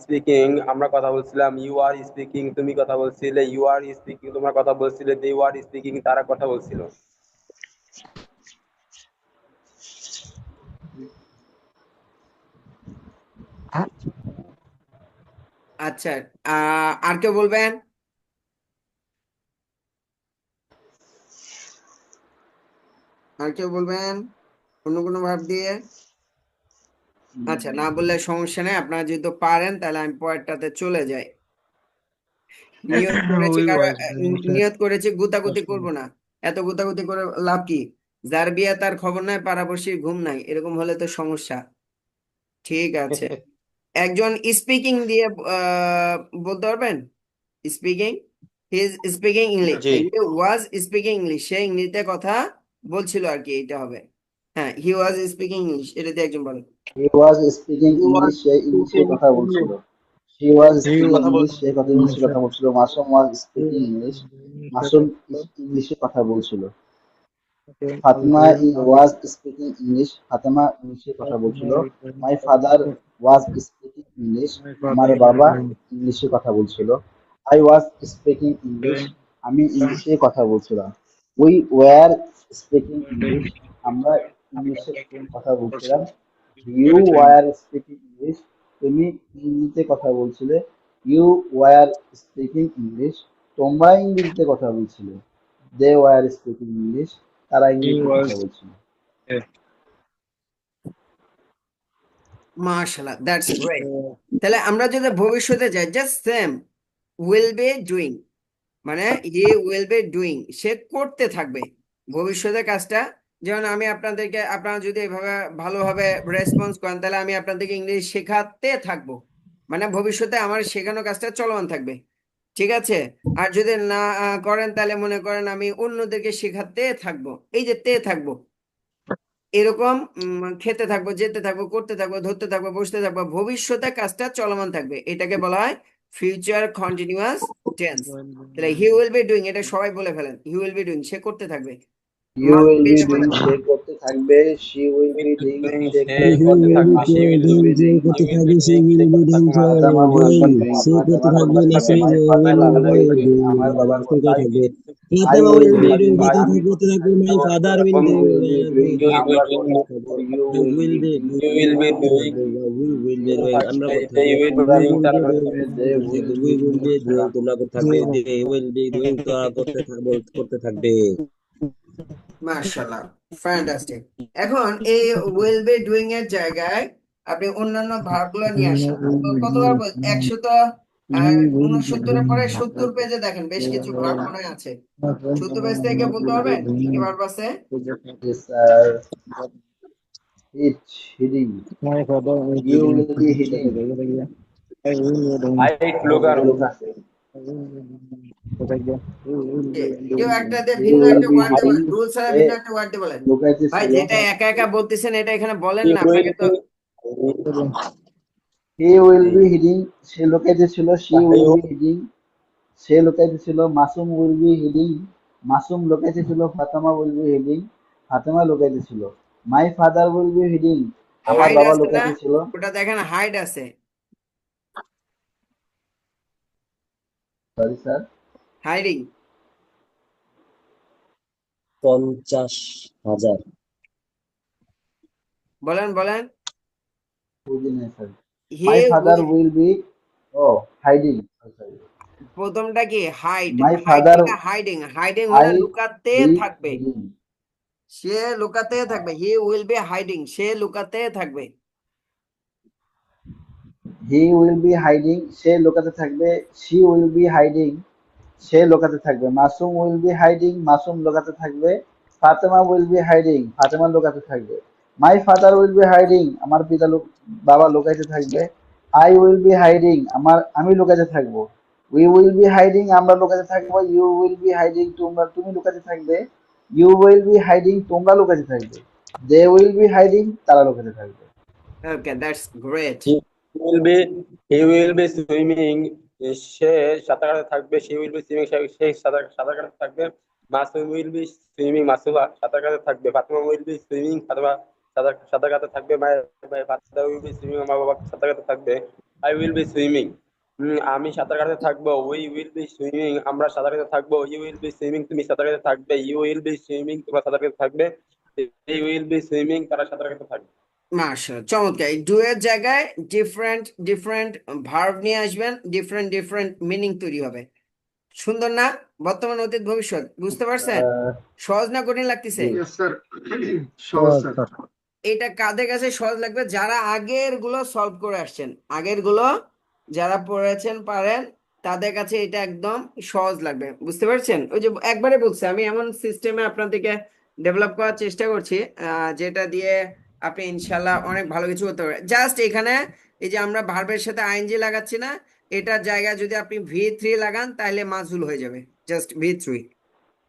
speaking. আমরা কথা বলছিলাম। You are speaking. তুমি কথা বলছিলে। You are speaking. তোমরা কথা বলছিলে। They were speaking. তারা কথা বলছিল। আচ্ছা, আর কেউ বলবেন? আর কেউ বলবেন অন্য কোনো ভাব দিয়ে? আচ্ছা, না বললে সমস্যা নেই, আপনারা যেহেতু পারেন তাহলে আমি পরেরটাতে চলে যাই। নিয়ত করেছি We কারো, was doing that. নিয়ত করেছি গুতাগুতি করব না। এত গুতাগুতি করে লাভ কি? যার বিয়ে তার খবর নাই, পাড়াপড়শির ঘুম নাই, এরকম হলে তো সমস্যা। ঠিক আছে, একজন স্পিকিং দিয়ে বলতে পারবেন? Speaking, he is speaking English, জি হি ওয়াজ স্পিকিং ইংলিশ, সে ইংলিশে কথা বলছিল আর কি, এটা হবে। হ্যাঁ, হি ওয়াজ স্পিকিং ইংলিশ, এটা দিয়ে একজন বলেন। He was speaking He was English, সে ইংলিশে speaking কথা বলছিল। English. She was He speaking was কথা বল ইংলিশ, সে কথা ইংলিশে English. কথা বলছিল। মাসুম ওয়াজ স্পিকিং ইংলিশ, মাসুম ইংলিশে কথা বলছিল। ফাতিমা ওয়াজ স্পিকিং ইংলিশ, ফাতেমা ইংলিশে কথা বলছিল। My father was speaking English, আমার বাবা ইংলিশে কথা বলছিল। আই ওয়াজ স্পিকিং ইংলিশ, আমি ইংলিশে কথা বলছিলাম। উই ওয়্যার স্পিকিং ইংলিশ, আমরা ইংলিশে কথা বলছিলাম। ইউ ওয়্যার স্পিকিং ইংলিশ, তুমি ইংরেজিতে কথা বলছিলে। ইউ ওয়্যার স্পিকিং ইংলিশ, তোমরা ইংরেজিতে কথা বলছিলে। দে ওয়্যার স্পিকিং ইংলিশ, তারা He ইংরেজিতে was কথা বলছিল। মাশাআল্লাহ, দ্যাটস গ্রেট। তাহলে আমরা যদি ভবিষ্যতে যাই, just same, will be doing, মানে হি উইল বি ডুইং, সে করতে থাকবে ভবিষ্যতের কাজটা। যেমন আমি আপনাদেরকে, আপনারা যদি এভাবে ভালোভাবে রেসপন্স করেন তাহলে আমি আপনাদেরকে ইংলিশ শেখাতে থাকবো, মানে ভবিষ্যতে আমার শেখানো কাজটা চলমান থাকবে। ঠিক আছে, আর যদি না করেন তাহলে মনে করেন আমি অন্যদেরকে শেখাতে থাকবো, এই যে তে থাকবো, এরকম খেতে থাকবো, যেতে থাকবো, করতে থাকবো, ধরতে থাকবো, বসতে থাকবো, ভবিষ্যতে কাজটা চলমান থাকবে, এটাকে বলা হয় ফিউচার কন্টিনিউয়াস টেন্স। তাহলে হি উইল বি ডুইং, এটা সবাই বলে ফেলেন, হি উইল বি ডুইং, সে করতে থাকবে। ইউ উইল মাসুম বি এটা ডুইং, বলেন। সে করতে থাকবে। শি উইল বি ডুইং, সে সে করতে He করতে থাকবে। will থাকবে। be She Masum will will doing, B doing. Doing, doing, He করতে will be থাকবে, she doing. will say be করতে doing, থাকবে। Fatema will B doing, doing, সে করতে ফাতেমা থাকবে, করতে থাকবে। নাসরিন মাই will father be will be doing, doing, আমার বাবা করতে আই থাকবে। I Fatema will will be be doing, doing, করতে আমি থাকবে, করতে করতে থাকবে, থাকবো। my father will you do, will be doing, do, আমরা করতে করতে থাকবো। থাকবো। You You will will be be doing, You doing, will তোমরা be করতে doing. থাকবে। we will be করতে doing, আমরা থাকবে। করতে They থাকবো। will be তোমরা We doing. will করতে তারা be করতে থাকবে। doing, থাকবে। They will we be will doing, be তারা doing, তোমরা করতে করতে থাকবে। থাকবে। They will be doing, তোরা করতে থাকবে। মাশাআল্লাহ, ফ্যান্টাস্টিক। এখন এই উইল বি ডুইং এর জায়গায় আপনি অন্যান্য ভার্বগুলো নিয়ে আসেন। তো কতবার 69-এর পরে 70 পেজে দেখেন বেশ কিছু ভার্ব মনে হয় আছে। 70 পেজ থেকে বলতে পারবেন কি কি ভার্ব আছে? Yes, sir. Eat, heading. My father is You doing, will be heading. I will be doing, I look এই around. লোক আছে। কেউ একটা দিয়ে He ভিন্ন will একটা be ওয়ার্ড দিয়ে বলেন, heading. রুল ছাড়া সে ভিন্ন একটা ওয়ার্ড দিয়ে বলেন। ভাই লুকাইতেছিল। যেটা একা একা বলতেছেন এটা এখানে বলেন He না, will আপনাকে তো be. He will be hiding, সে লুকাইতে ছিল। শি উইল বি হিডিং, সে লুকাইতে ছিল। Masum will be hiding, Masum লুকাইতে ছিল। Fatema will be hiding, Fatema লুকাইতে ছিল। My father will be hiding, আমার হাইড বাবা আছে না, লুকাইতে ছিল। ওটা দেখেন হাইড আছে, সরি স্যার, হাইডিং। 50,000 বলেন বলেন। বুঝি নাই sir. He my father will be, ও হাইডিং, প্রথমটা কি হাইড, মাই হাইডিং ফাদার না হাইডিং, হাইডিং হলে আই লুকাতে বি থাকবে, হিডিং, সে লুকাতে থাকবে। হি উইল বি হাইডিং, সে লুকাতে থাকবে। হি উইল বি হাইডিং, সে লুকাতে থাকবে। শি উইল বি হাইডিং, সে লুকাতে থাকবে। Masum will be hiding, Masum লুকাতে থাকবে। Fatema will be hiding, Fatema লুকাতে থাকবে। My father will be hiding, আমার বাবা লুকাইতে থাকবে। আই উইল বি হাইডিং, আমি লুকাতে থাকবো। উই উইল বি হাইডিং, আমরা লুকাতে থাকবো। ইউ উইল বি হাইডিং, তুমি লুকাতে থাকবে। ইউ উইল বি হাইডিং, তোমরা লুকাতে থাকবে। দে উইল বি হাইডিং, তারা লুকাতে থাকবে। Okay, that's great. will be he will be swimming, সে সাঁতার কাটতে থাকবে। she will be swimming, সে সাঁতার কাটতে থাকবে। Masum will be swimming, Masum সাঁতার কাটতে থাকবে। Fatema will be swimming, Fatema সাঁতার কাটতে থাকবে। my father will be swimming, আমার বাবা সাঁতার কাটতে থাকবে। I will be swimming, আমি সাঁতার কাটতে থাকবো। we will be swimming, আমরা সাঁতার কাটতে থাকবো। you will be swimming, তুমি সাঁতার কাটতে থাকবে। you will be swimming, তোমরা সাঁতার কাটতে থাকবে। they will be swimming, তারা সাঁতার কাটতে থাকবে। মাশাআল্লাহ, চমৎকার। এই ডু এর জায়গায় ডিফারেন্ট ডিফারেন্ট ভার্ব নিয়ে আসবেন, ডিফারেন্ট ডিফারেন্ট মিনিং তৈরি হবে। সুন্দর না? বর্তমান, অতীত, ভবিষ্যৎ, বুঝতে পারছেন? সহজ না কঠিন লাগতেছে? ইয়েস স্যার, সহজ স্যার। এটা কাদের কাছে সহজ লাগবে? যারা আগের গুলো সলভ করে আসছেন, আগের গুলো যারা পড়েছেন পারেন, তাদের কাছে এটা একদম সহজ লাগবে। বুঝতে পারছেন? ওই যে একবারে বলছি, আমি এমন সিস্টেমে আপনাদেরকে ডেভেলপ করার চেষ্টা করছি যেটা দিয়ে আপনি ইনশাল্লাহ অনেক ভালো কিছু করতে পারবেন। জাস্ট এখানে এই যে আমরা ভার্বের সাথে আইএনজি লাগাচ্ছি না, এটার জায়গায় যদি আপনি V3 লাগান তাহলে মাজহুল হয়ে যাবে। Just V3।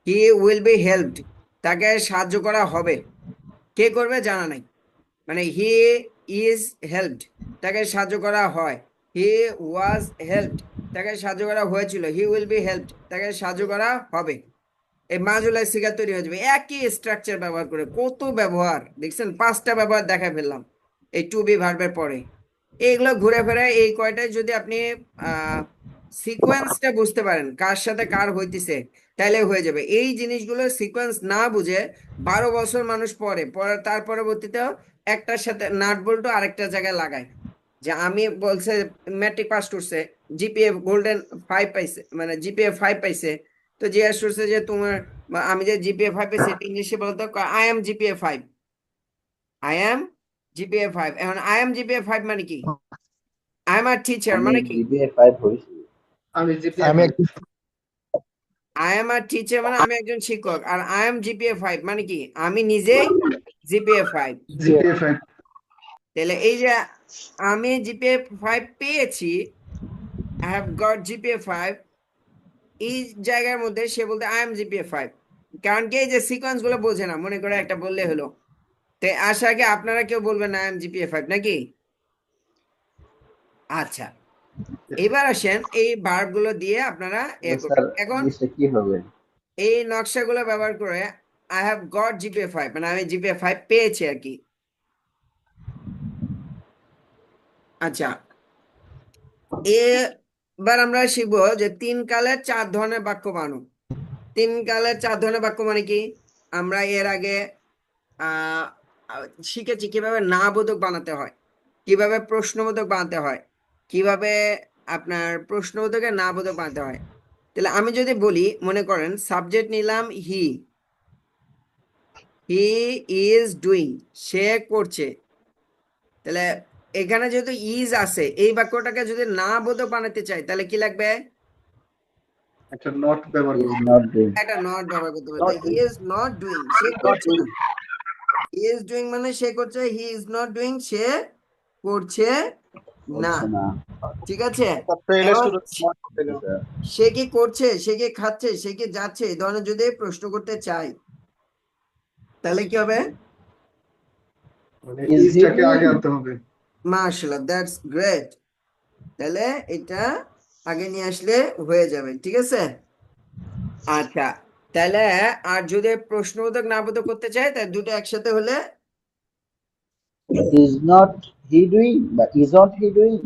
He will be helped, তাকে সাহায্য করা হবে। কে করবে জানা নাই, মানে হি ইজ হেল্পড, তাকে সাহায্য করা হয়। হি ওয়াজ হেল্পড, তাকে সাহায্য করা হয়েছিল। হি উইল বি হেল্পড, তাকে সাহায্য করা হবে। এই মাজুলাই সিগা তৈরি হয়ে যাবে একই স্ট্রাকচার ব্যবহার করে। কত ব্যবহার দেখছেন, 5টা ব্যবহার দেখা ফেললাম এই টু বি ভার্বের পরে। এইগুলো ঘুরে ফিরে এই কয়টাই যদি আপনি সিকোয়েন্সটা বুঝতে পারেন, কার সাথে কার হইতেছে, তাহলে হয়ে যাবে। এই জিনিসগুলো সিকোয়েন্স না বুঝে 12 বছর মানুষ পরে তার পরবর্তীতেও একটার সাথে নাট বল্টু আরেকটা জায়গায় লাগায়। যে আমি বলছে ম্যাট্রিক পাস করছে, জিপিএ গোল্ডেন 5 পাইছে, মানে জিপিএ 5 পাইছে, তো জিজ্ঞেস করছে যে তোমার, আমি যে জিপিএ 5 পেয়েছি ইংলিশে বলতো I am GPA 5, I am GPA 5। এখন আই এম জিপিএ 5 মানে কি? আই এম আ টিচার আমি মানে কি? জিপিএ 5 হয়েছি। আমি আই এম আ টিচার মানে আমি একজন শিক্ষক। আর আই এম জিপিএ 5 মানে কি? আমি নিজেই জিপিএ 5। জিপিএ 5। তাহলে এই যে আমি জিপিএ 5 পেয়েছি, আই হ্যাভ গট জিপিএ 5, এই জায়গার মধ্যে সে বলতে আই এম জিপিএ 5। কারণ কি, এই যে সিকোয়েন্স গুলো বোঝে না, মনে করে একটা বললে হলো। তো আশা আগে আপনারা কেউ বলবেন আই এম জিপিএ 5 নাকি? আচ্ছা, এবার আসেন এই ভার্ব গুলো দিয়ে আপনারা স্যার এখন জিনিসটা কি হবে? এই নকশাগুলো ব্যবহার করে আই হ্যাভ গট জিপিএ 5 মানে আমি জিপিএ 5 পেয়েছি আর কি। আচ্ছা, এবার আমরা শিখবো যে 3 কালের 4 ধরনের বাক্য বানানো। 3 কালের 4 ধরনের বাক্য মানে কি? আমরা এর আগে আহ শিখেছি কিভাবে না বোধক বানাতে হয়, কিভাবে প্রশ্নবোধক বানাতে হয়, কিভাবে আপনার প্রশ্নবোধকে না বোধক বানাতে হয়। তাহলে আমি যদি বলি, মনে করেন সাবজেক্ট নিলাম হি, হি ইজ ডুইং, সে করছে। তাহলে এখানে যেহেতু ইজ আছে, এই বাক্যটাকে যদি না বোধক বানাতে চাই তাহলে কি লাগবে? একটা নট ব্যবহার ইজ করতে নট ডুইং, একটা নট ব্যবহার করতে হবে। হি ইজ নট ডুইং, সে করছে না। হি ইজ ডুইং মানে সে করছে, হি ইজ নট ডুইং সে করছে না। করছে না। ঠিক আছে, তাহলে এখন স্যার সে কি করছে, সে কি খাচ্ছে, সে কি যাচ্ছে, এই ধরনের যদি প্রশ্ন করতে চাই তাহলে কি হবে? মানে Is he ইজটাকে আগে doing? আনতে হবে। মাশাআল্লাহ, দ্যাটস গ্রেট। তাহলে এটা আগে নিয়ে আসলে হয়ে যাবে, ঠিক আছে। আচ্ছা, তাহলে আর যদি প্রশ্নবোধক নাবোধক করতে চাই তাহলে দুটো একসাথে হলে is not he doing বা isn't he doing?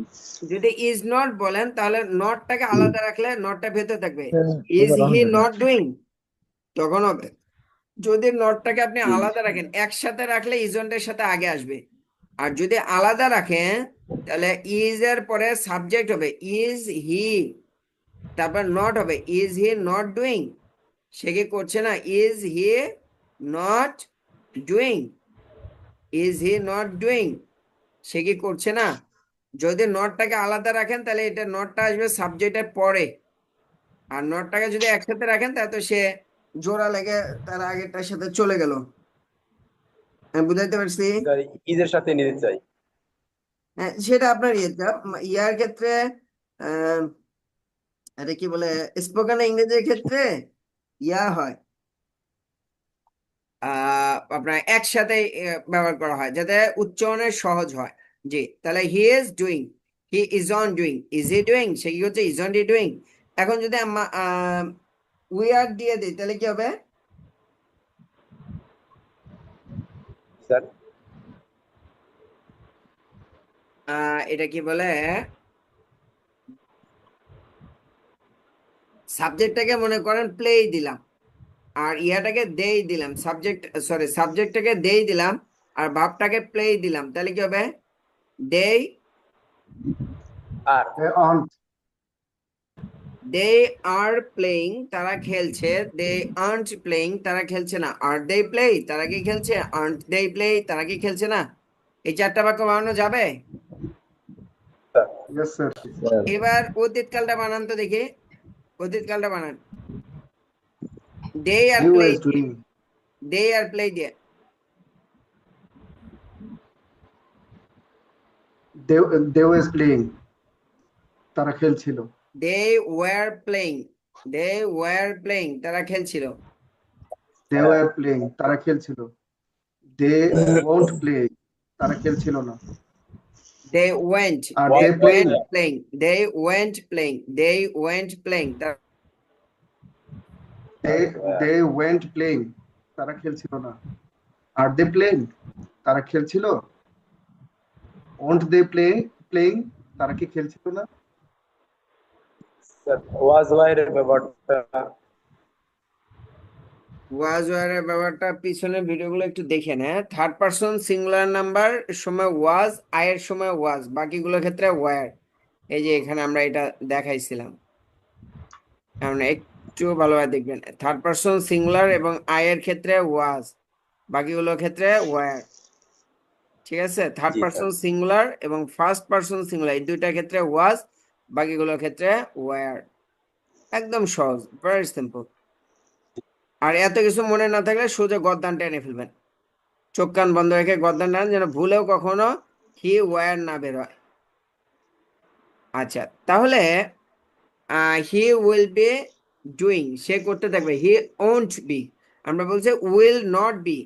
যদি ইজ নট বলেন তাহলে নটটাকে আলাদা রাখলে নটটা ভেতরে থাকবে, ইজ হি নট ডুইং তখন হবে। যদি নটটাকে আপনি আলাদা রাখেন, একসাথে রাখলে ইজন্টের সাথে আগে আসবে। আর যদি আলাদা রাখেন তাহলে ইজ এর পরে সাবজেক্ট হবে ইজ হি, তারপর নট হবে ইজ হি নট ডুইং, সে কি করছে না, is he not doing, is he not doing, সে কি করছে না। যদি নটটাকে আলাদা রাখেন তাহলে এটা নটটা আসবে সাবজেক্টের পরে, আর নটটাকে যদি একসাথে রাখেন তাহলে তো সে জোড়া লেগে তার আগেরটার সাথে চলে গেল। আমি বুঝাইতে পারছি? স্যার ইজের সাথে নিতে চাই। হ্যাঁ, সেটা আপনার ইয়ার ক্ষেত্রে আহ এটা কি বলে, স্পোকেন ইংরেজির ক্ষেত্রে ইয়া হয়, আপনার একসাথে ব্যবহার করা হয় যাতে উচ্চারণের সহজ হয়। জি, তাহলে he is doing, he is on doing, is he doing, সে কি হচ্ছে, ইজ অন হি ডুইং। এখন যদি উই আর দিয়ে দিই তাহলে কি হবে? স্যার এটা কি বলে, সাবজেক্টটাকে মনে করেন প্লেই দিলাম, আর ইয়াটাকে দেই দিলাম, সাবজেক্টটাকে দেই দিলাম আর ভার্বটাকে প্লেই দিলাম, তাহলে কি হবে? দেই আর on দে আর প্লেইং, তারা খেলছে, দে আর্নট প্লেইং, তারা খেলছে না, আর দে প্লে, তারা কি খেলছে, আর্নট দে প্লে, তারা কি খেলছে না। এই চারটা বাক্য বানানো যাবে। স্যার yes sir Sir, এবার অতীতকালটা বানান তো দেখি, অতীতকালটা বানান। They are he play was doing they are play দিয়ে they they was playing তারা খেলছিল they were playing, they were playing, তারা খেলছিল। they were playing তারা খেলছিল they won't play তারা খেলছিল না They went, R they they playing went playing, they went playing, they went playing. they they went playing তারা খেলছিল না are they playing তারা খেলছিল won't they playing তারা কি খেলছিল না স্যার ওয়াজ ওয়ার ব্যাপারটা ওয়াজ ওয়ারের ব্যাপারটা পিছনের ভিডিওগুলো একটু দেখে নেয়। থার্ড পারসন সিঙ্গুলার নাম্বার সময় ওয়াজ, আয়ের সময় ওয়াজ, বাকিগুলোর ক্ষেত্রে ওয়ার। এই যে এখানে আমরা এটা দেখাইছিলাম, কারণ একটু ভালোভাবে দেখবেন। থার্ড পারসন সিঙ্গুলার এবং আয়ের ক্ষেত্রে ওয়াজ, বাকিগুলোর ক্ষেত্রে ওয়ার। ঠিক আছে, থার্ড জি, পারসন স্যার। সিঙ্গুলার এবং ফার্স্ট পারসন সিঙ্গুলার এই দুইটার ক্ষেত্রে ওয়াজ, বাকিগুলোর ক্ষেত্রে ওয়ার। একদম সহজ, ভেরি সিম্পল। আর এত কিছু মনে না থাকলে সোজা গদ্দান টেনে ফেলবেন, চোখ কান বন্ধ রেখে গদ্দান টান, যেন ভুলেও কখনো হি ওয়ার না বের হয়। আচ্ছা, তাহলে হি উইল বি ডুইং, সে করতে থাকবে, হি ওন্ট বি। আমরা বলছি will not be,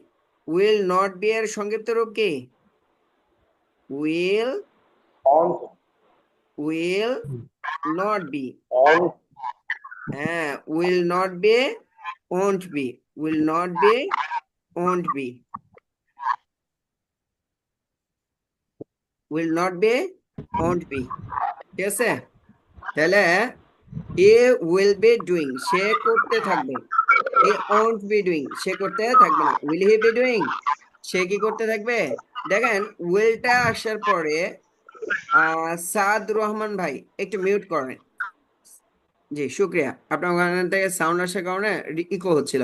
will not be এর সংক্ষিপ্ত রূপ কি? Will on will not be. On হ্যাঁ, will not be, won't be, will not be, won't be, will not be, won't be. ঠিক আছে, তাহলে হি উইল বি ডুইং, সে করতে থাকবে। হি ওন্ট বি ডুইং, সে করতে থাকবে না। উইল হি বি ডুইং, সে কি করতে থাকবে? দেখেন উইলটা আসার পরে সাদ রহমান ভাই একটু মিউট করেন। জি শুক্রিয়া, আপনার ওখান থেকে সাউন্ড আসার কারণে ইকো হচ্ছিল।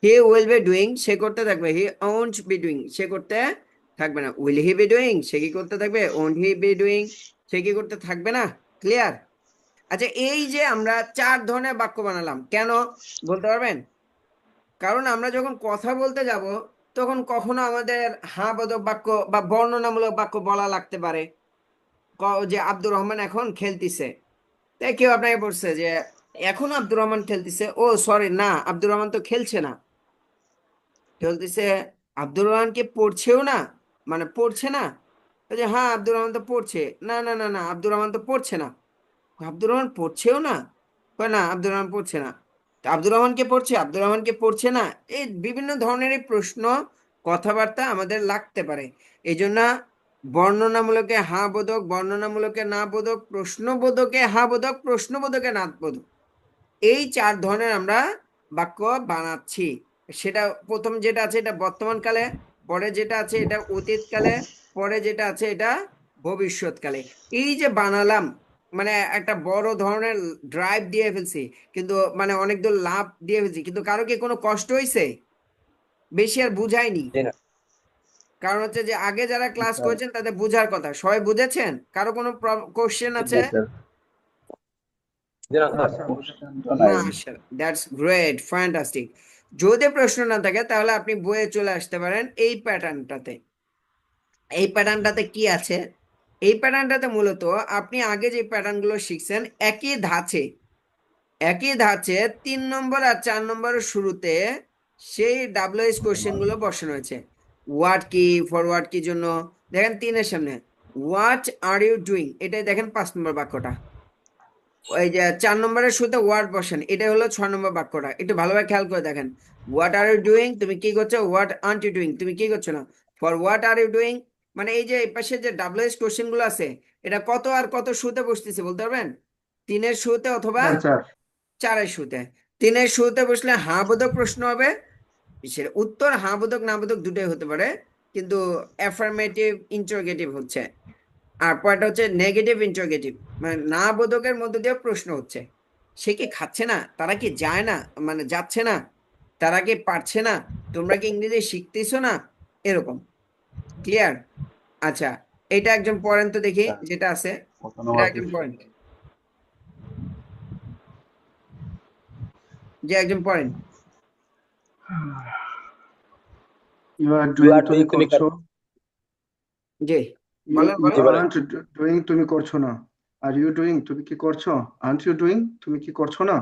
হি উইল বি ডুইং, সে করতে থাকবে। হি ওন্ট বি ডুইং, সে করতে থাকবে না। উইল হি বি ডুইং, সে কি করতে থাকবে। ওন্ট হি বি ডুইং, সে কি করতে থাকবে না। ক্লিয়ার? আচ্ছা, এই যে আমরা চার ধরনের বাক্য বানালাম, কেন বলতে পারবেন? কারণ আমরা যখন কথা বলতে যাব তখন কখনো আমাদের হ্যাঁ বোধক বাক্য বা বর্ণনামূলক বাক্য বলা লাগতে পারে। যে আব্দুর রহমান এখন খেলতিছে, তাই কেউ আপনাকে বলছে যে এখন আব্দুর রহমান খেলতিছে, ও সরি না, আব্দুর রহমান তো খেলছে না, খেলতেছে। আব্দুর রহমান কে পড়ছেও না, মানে পড়ছে না, ওই যে হ্যাঁ আব্দুর রহমান তো পড়ছে, না না না না আব্দুর রহমান তো পড়ছে না, আব্দুর রহমান পড়ছেও না, কয় না আব্দুর রহমান পড়ছে না, তা আব্দুর রহমানকে পড়ছে, আব্দুর রহমানকে পড়ছে না। এই বিভিন্ন ধরনের এই প্রশ্ন কথাবার্তা আমাদের লাগতে পারে। এই জন্য বর্ণনামূলকে হা বোধক, বর্ণনামূলকে না বোধক, প্রশ্নবোধকে হা বোধক, প্রশ্নবোধকে না বোধক, এই 4 ধরনের আমরা বাক্য বানাচ্ছি। সেটা প্রথম যেটা আছে এটা বর্তমান কালে, পরে যেটা আছে এটা অতীতকালে, পরে যেটা আছে এটা ভবিষ্যৎকালে। এই যে বানালাম, মানে একটা বড় ধরনের ড্রাইভ দিয়ে ফেলছি, কিন্তু মানে অনেক দূর লাভ দিয়ে ফেলছি, কিন্তু কারো কি কোনো কষ্ট হয়েছে? বেশি আর বুঝায়নি। জি না কারণ হচ্ছে যে আগে যারা ক্লাস করেছেন তাদের বুঝার কথা, সবাই বুঝেছেন? কারো কোনো কোশ্চেন আছে? জি না না স্যার। স্যার। কোশ্চেন তো নাই। মাশাআল্লাহ, দ্যাটস গ্রেট, ফ্যান্টাস্টিক। যদি প্রশ্ন না থাকে তাহলে আপনি বইয়ে চলে আসতে পারেন এই প্যাটার্নটাতে। এই প্যাটার্নটাতে কি আছে? এই প্যাটার্নটাতে মূলত আপনি আগে যে প্যাটার্নগুলো শিখছেন একই ধাঁচে 3 নম্বর আর 4 নম্বরের শুরুতে সেই ডাব্লিউএইচ কোশ্চেন গুলো বসানো হয়েছে। হোয়াট কি, ফরওয়ার্ড কি জন্য, দেখেন 3-এর সামনে হোয়াট আর ইউ ডুইং, এটাই দেখেন 5 নম্বর বাক্যটা। ওই যে 4 নম্বরের শুরুতে ওয়ার্ড বসেন, এটা হলো 6 নম্বর বাক্যটা। একটু ভালোভাবে খেয়াল করে দেখেন। হোয়াট আর ইউ ডুইং, তুমি কি করছো? হোয়াট আর্ট ইউ ডুইং, তুমি কি করছো না। For what are you doing, মানে এই যে এই পাশে যে ডাব্লিউএইচ কোশ্চেন গুলো আছে, এটা কত আর কত শুরুতে বসতেছে বলতে পারবেন? 3-এর শুরুতে অথবা 4 4-এর শুরুতে। 3-এর শুরুতে বসলে হ্যাঁ বোধক প্রশ্ন হবে, সেটা উত্তর হ্যাঁ বোধক না বোধক দুটোই হতে পারে, কিন্তু অ্যাফার্মেটিভ ইন্টারোগেটিভ হচ্ছে। আর পরেরটা হচ্ছে নেগেটিভ ইন্টারোগেটিভ, মানে না বোধকের মধ্যে দিয়ে প্রশ্ন হচ্ছে। সে কি খাচ্ছে না, তারা কি যায় না, মানে যাচ্ছে না, তারা কি পারছে না, তোমরা কি ইংরেজি শিখতেছো না, এরকম। ক্লিয়ার? আচ্ছা, এটা একজন পড়েন তো দেখি যেটা আছে, এটা একজন পড়েন, যে একজন পড়েন। You are You doing are তুমি doing তুমি করছো, জি ইউ বলেন বলেন। জি বলেন। আরন্ট ডুইং তুমি করছো না, আর ইউ ডুইং তুমি কি করছো, আরন্ট ইউ ডুইং তুমি কি করছো না,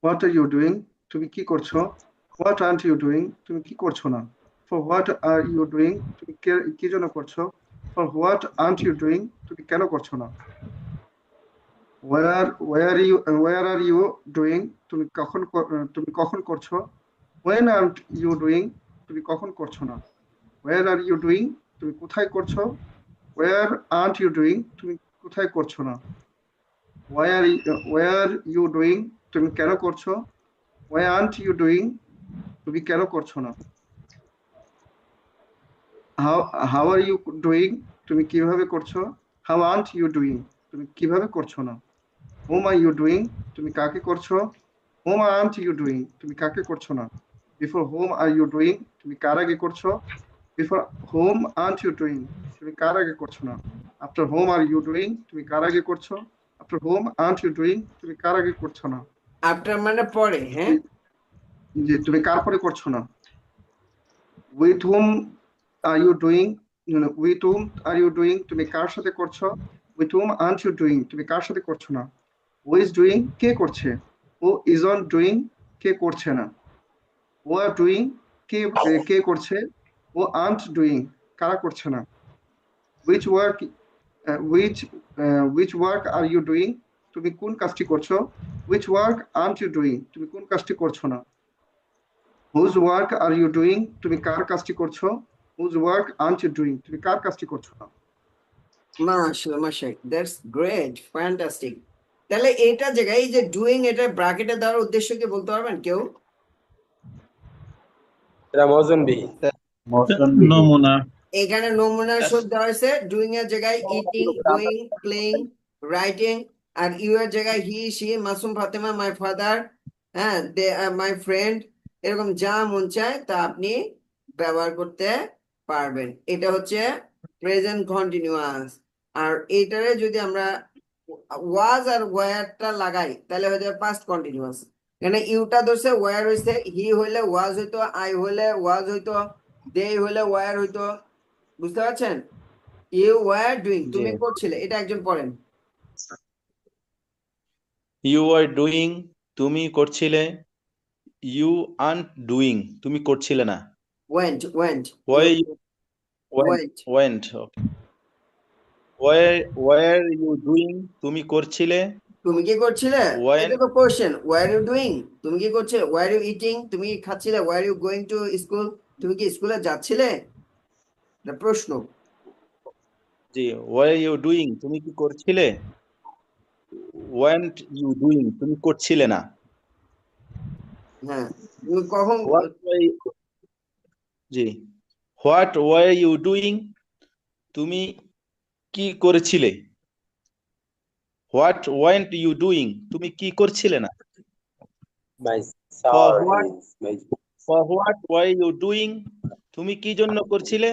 হোয়াট আর ইউ ডুইং তুমি কি করছো, হোয়াট আরন্ট ইউ ডুইং তুমি কি করছো না, for what are you doing তুমি কি জন্য করছো, for what aren't you doing তুমি কেন করছো না, ওয়ার আর ইউ ডুইং তুমি কখন করছো, ওয়েন আরন্ট ইউ ডুইং তুমি কখন করছো না, ওয়ার আর ইউ ডুইং তুমি কোথায় করছো, ওয়ার আরন্ট ইউ ডুইং তুমি কোথায় করছো না, ওয়ার ইউ ডুইং তুমি কেন করছো, ওয়াই আরন্ট ইউ ডুইং তুমি কেন করছো না, হাউ আর ইউ ডুইং তুমি কিভাবে করছো, হাউ আরন্ট ইউ ডুইং তুমি কিভাবে করছো না, হোম আর ইউ ডুইং তুমি কাকে করছো, হোম আরন্ট ইউ ডুইং তুমি কাকে করছো না, before whom are you doing তুমি কার আগে করছো, before whom aren't you doing তুমি কার আগে করছো না, after whom are you doing তুমি কার আগে করছো, after whom aren't you doing তুমি কার আগে করছো না, আফটার মানে পরে, হ্যাঁ। যে তুমি কার পরে করছো না, with whom are you doing with whom are you doing তুমি কার সাথে করছো, with whom aren't you doing তুমি কার সাথে করছো না, হু ইজ ডুইং কে করছে, ও ইজ অন ডুইং কে করছে না, ও আর ডুইং কে কে করছে, ও আর্নট ডুইং কারা করছে না, which work which which work are you doing তুমি কোন কাজটি করছো, which work aren't you doing তুমি কোন কাজটি করছো না, whose work are you doing তুমি কার কাজটি করছো, whose work aren't you doing তুমি কার কাজটি করছো না। মাশাআল্লাহ মাশাআল্লাহ, দ্যাটস গ্রেট, ফ্যান্টাস্টিক। তাহলে এটা জায়গায় এই যে ডুইং, এটা ব্র্যাকেটে দেওয়ার উদ্দেশ্য কি বলতে পারবেন কেউ? এটা মৌজুম বিহি। মৌসুমবিহীন। নমুনা। এখানে নমুনা শব্দ দেওয়া হয়েছে, ডুইং এর জায়গায় ইটিং, গোয়িং, প্লেইং, রাইটিং, আর ইউ এর জায়গায় he, she, Masum, Fatema, my father, হ্যাঁ, দে মাই ফ্রেন্ড, এরকম যা মন চায় তা আপনি ব্যবহার করতে পারবেন। এটা হচ্ছে প্রেজেন্ট কন্টিনিউয়াস। আর এটারে যদি আমরা ওয়াজ আর ওয়ারটা লাগাই তাহলে হয়ে যাবে পাস্ট কন্টিনিউয়াস। এখানে ইউটা ধরছে, ওয়ার হইছে, হি হইলে ওয়াজ হইতো, আই হইলে ওয়াজ হইতো, দে হইলে ওয়ার হইতো। বুঝতে পারছেন? ইউ ওয়ার ডুইং, তুমি করছিলে, এটা একজন পড়েন। ইউ আর ডুইং তুমি করছিলে, ইউ আর্নট ডুইং তুমি করছিলে না, weren't weren't why weren't weren't where you doing তুমি করছিলে তুমি কি করছিলে when এটা তো কোশ্চেন ওয়্যার ইউ ডুইং তুমি কি করছিলে ওয়্যার ইউ ইটিং তুমি কি খাচ্ছিলে were you going to school তুমি কি স্কুলে যাচ্ছিলে এটা প্রশ্ন জি where you doing তুমি কি করছিলে weren't you doing তুমি করছিলে না হ্যাঁ তুমি কখন what were G what were you doing তুমি কি করেছিলে what weren't you doing তুমি কি করছিলে না My for sir what is my for what were you doing তুমি কি জন্য করছিলে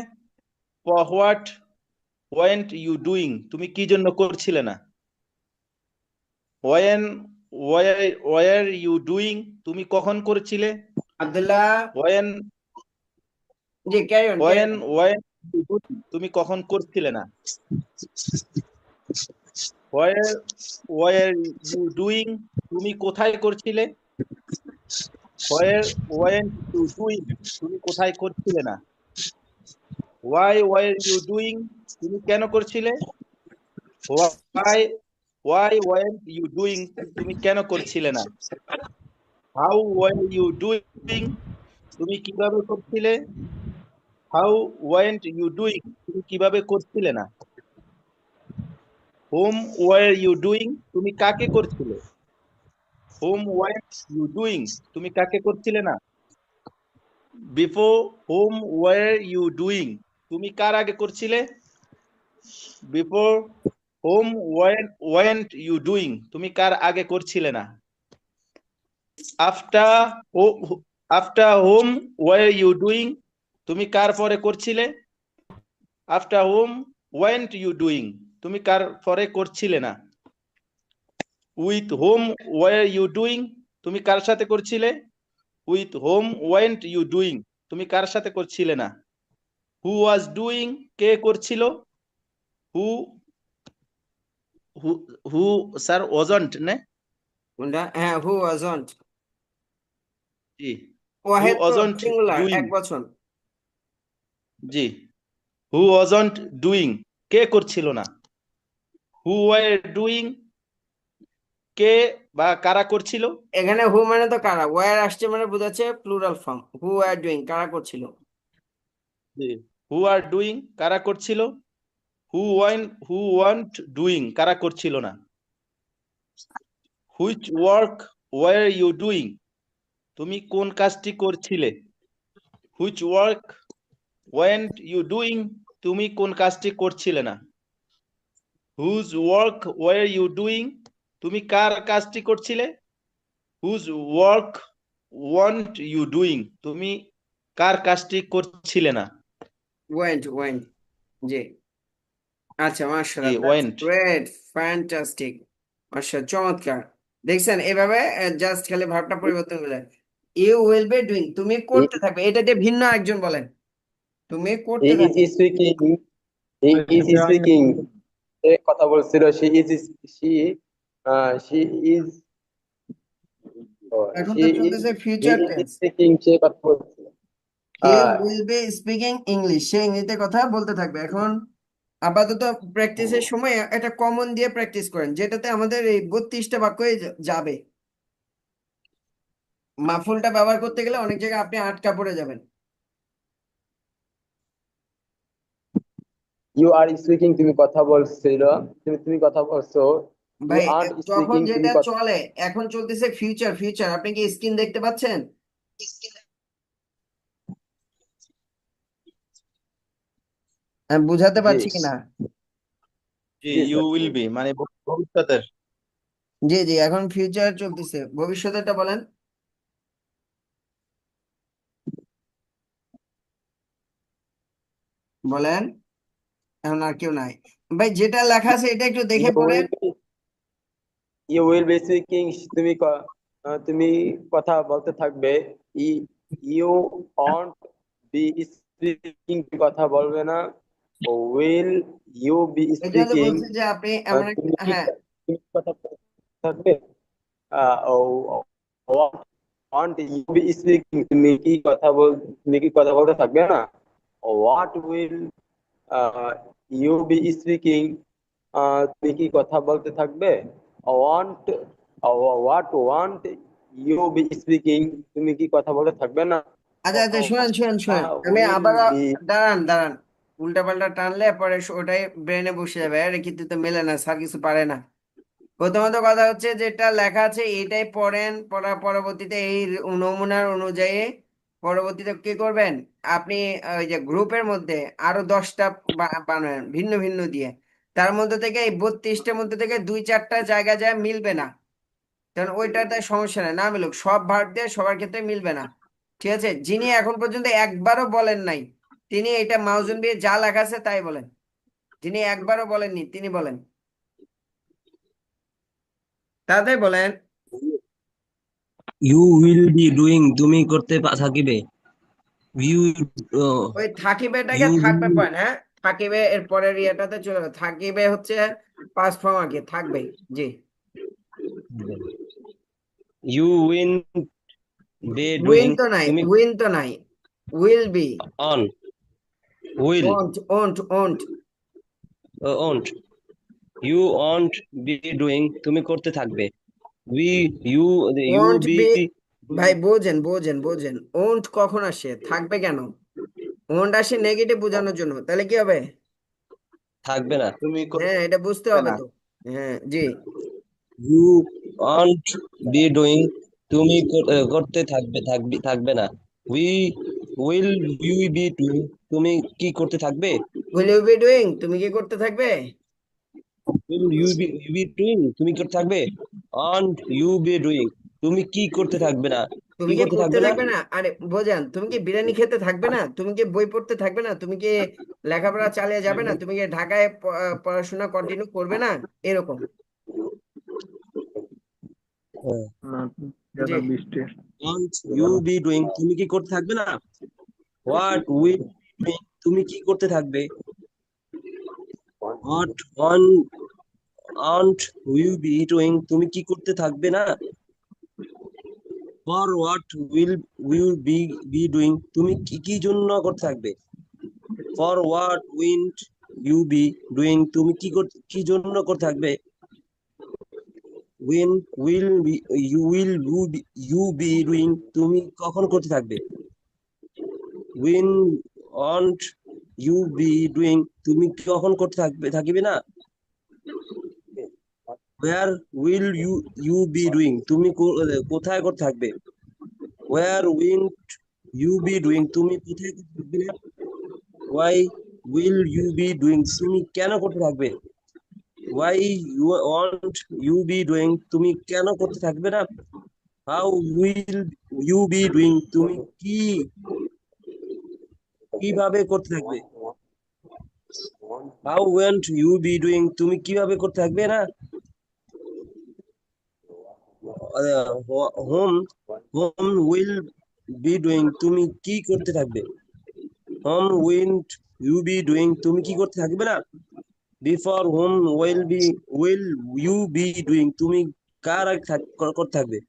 for what weren't you doing তুমি কি জন্য করছিলে না were you doing তুমি কখন করেছিলে Abdullah when G carry on when you doing তুমি কখন করছিলে না were you doing তুমি কোথায় করছিলে were you doing তুমি কোথায় করছিলে না why were you doing তুমি কেন করছিলে why weren't you doing তুমি কেন করছিলে না how were you doing তুমি কিভাবে করছিলে how weren't you doing তুমি কিভাবে করছিলে না whom were you doing তুমি কাকে করছিলে whom weren't you doing তুমি কাকে করছিলে না before whom were you doing তুমি কার আগে করছিলে before whom weren't you doing তুমি কার আগে করছিলে না after whom were you doing তুমি কার পরে করছিলে after whom weren't you doing তুমি কার পরে করছিলে না with whom were you doing তুমি কার সাথে করছিলে with whom weren't you doing তুমি কার সাথে করছিলে না who was doing কে করছিল who sir wasn't না কোনটা হ্যাঁ হু ওয়াজন্ট জি ওয়াহেদ তো wasn't সিঙ্গুলার doing এক বচন জি who wasn't doing কে করছিল না who were doing কে বা কারা করছিল এখানে হু মানে তো কারা ওয়্যার আসছে মানে বোঝাচ্ছে plural form who are doing কারা করছিল জি who are doing কারা করছিল who weren't doing কারা করছিল না which work were you doing তুমি কোন কাজটি করছিলে which work weren't you doing তুমি কোন কাজটি করছিলে না whose work were you doing তুমি কার কাজটি করছিলে whose work weren't you doing তুমি কার কাজটি করছিলে না ওয়েন্ট জি আচ্ছা মাশাআল্লাহ went গ্রেট ফ্যান্টাস্টিক মাশাআল্লাহ চমৎকার দেখছেন এভাবে জাস্ট খালি ভার্বটা পরিবর্তন করে ইউ উইল বি ডুইং তুমি করতে থাকবে এটা যে ভিন্ন একজন বলেন তুমি করতে he থাকবে is speaking he is speaking সে কথা বলছিল she is এখন she তো is চলতেছে he future is tense speaking সে কথা বলছিল he will be speaking English সে ইংরেজিতে কথা বলতে থাকবে এখন আপাতত প্র্যাকটিসের সময় একটা কমন দিয়ে প্র্যাকটিস করেন যেটাতে আমাদের এই 32টা বাক্যই যাবে মাফুলটা ব্যবহার করতে গেলে অনেক জায়গায় আপনি আটকা পড়ে যাবেন you are speaking তুমি কথা বলছিল তুমি কথা বলছো you ভাই aren't যখন speaking তুমি যেটা কথা চলে এখন চলতেছে ফিউচার আপনি কি স্ক্রিন দেখতে পাচ্ছেন আমি বুঝাতে পারছি জি কিনা জি জি you স্যার will be মানে ভবিষ্যতের জি এখন ফিউচার চলতেছে ভবিষ্যতেরটা বলেন বলেন এখন আর কেউ নাই ভাই যেটা লেখা আছে এটা একটু দেখে you পড়েন will be you will be speaking তুমি কথা বলতে থাকবে you aren't be speaking তুমি কথা বলবে না will you be এই জন্য তো speaking বলছি যে আপনি এমন তুমি একটা কি হ্যাঁ তুমি কথা বলতে থাকবে want you be speaking তুমি কি কথা বলতে থাকবে না what will you be speaking তুমি কি কথা বলতে থাকবে? Won't won't you be speaking, তুমি কি কথা বলতে থাকবে না? আচ্ছা আচ্ছা, শুনেন শুনেন শুনেন, আমি উইল আবার বি। দাঁড়ান দাঁড়ান, উল্টা পাল্টা টানলে পরে ওটাই ব্রেনে বসে যাবে, আরে কিন্তু তো মেলে না, স্যার কিছু পারে না। প্রথমত কথা হচ্ছে যেটা লেখা আছে এটাই পড়েন, পড়ার পরবর্তীতে এই নমুনার অনুযায়ী পরবর্তীতে কি করবেন আপনি, ওই যে গ্রুপের মধ্যে আরো 10টা বানান ভিন্ন ভিন্ন দিয়ে, তার মধ্যে থেকে এই 32টার মধ্যে থেকে 2-4টা জায়গা যায় মিলবে না, কারণ ওইটাতে সমস্যা নেই, না মিলুক, সব ভার্ব দিয়ে সবার ক্ষেত্রে মিলবে না। ঠিক আছে, যিনি এখন পর্যন্ত একবারও বলেন নাই তিনি এটা মাউজুন দিয়ে যা লেখা আছে তাই বলেন, যিনি একবারও বলেননি তিনি বলেন, তাড়াতাড়ি বলেন। ইউ উইল বি ডুইং, তুমি করতে থাকিবে। ইউ ওই থাকিবেটাকে ইউ থাকবে উইল পয়েন্ট, হ্যাঁ থাকিবে এর পরের ইয়েটাতে চলে যাবে, থাকিবে হচ্ছে পাস্ট ফর্ম আগে থাকবে। জি, you will be will doing, তো নাই, তুমি উইন তো নাই, will be, on will won't won't won't. Won't, you won't be doing, তুমি করতে থাকবে। We you you won't be be, ভাই বোঝেন বোঝেন বোঝেন, ওন্ট কখন আসে থাকবে কেন? ওন্ট আসে নেগেটিভ বোঝানোর জন্য, তাহলে কি হবে? থাকবে না। তুমি হ্যাঁ এটা বুঝতে করবে হবে না। তো। হ্যাঁ জি, ইউ ওন্ট বি ডুইং, তুমি করতে থাকবে না। We will you be doing, তুমি কি করতে থাকবে। উইল ইউ বি ডুইং, তুমি কি করতে থাকবে? উইল ইউ বি ডুইং, তুমি করতে থাকবে। অন্ট ইউ বি ডুইং, তুমি কি করতে থাকবে না। তুমি কি কি করতে করতে থাকবে না। থাকবে না? আরে বোঝান, তুমি কি বিরিয়ানি খেতে থাকবে না? তুমি কি বই পড়তে থাকবে না? তুমি কি লেখাপড়া চালিয়ে যাবে না? তুমি কি ঢাকায় পড়াশোনা কন্টিনিউ করবে না? এরকম। জি, অন্ট ইউ বি ডুইং, তুমি কি করতে থাকবে না। হোয়াট উইল ডুইং, তুমি কি করতে থাকবে। What on won't will be doing, তুমি কি করতে থাকবে না। For what will be doing, তুমি কি কি জন্য করতে থাকবে। For what won't you be doing, তুমি কি জন্য করতে থাকবে। উইন ইউ বি ডুইং, তুমি কখন করতে থাকবে। When won't you be doing, তুমি কখন করতে থাকিবে না। Where will you be doing, তুমি কোথায় করতে থাকবে। Where won't you be doing, তুমি কোথায় করতে থাকবে না। Why will you be doing, তুমি কেন করতে থাকবে। Why you won't you be doing, তুমি কেন করতে থাকবে না। How will you be doing, তুমি কিভাবে করতে থাকবে। How won't you be doing, তুমি কিভাবে করতে থাকবে না। Whom whom will be doing, তুমি কি করতে থাকবে। Whom won't you be doing, তুমি কি করতে থাকবে না। Before whom will you be doing, তুমি কার আগে করতে থাকবে।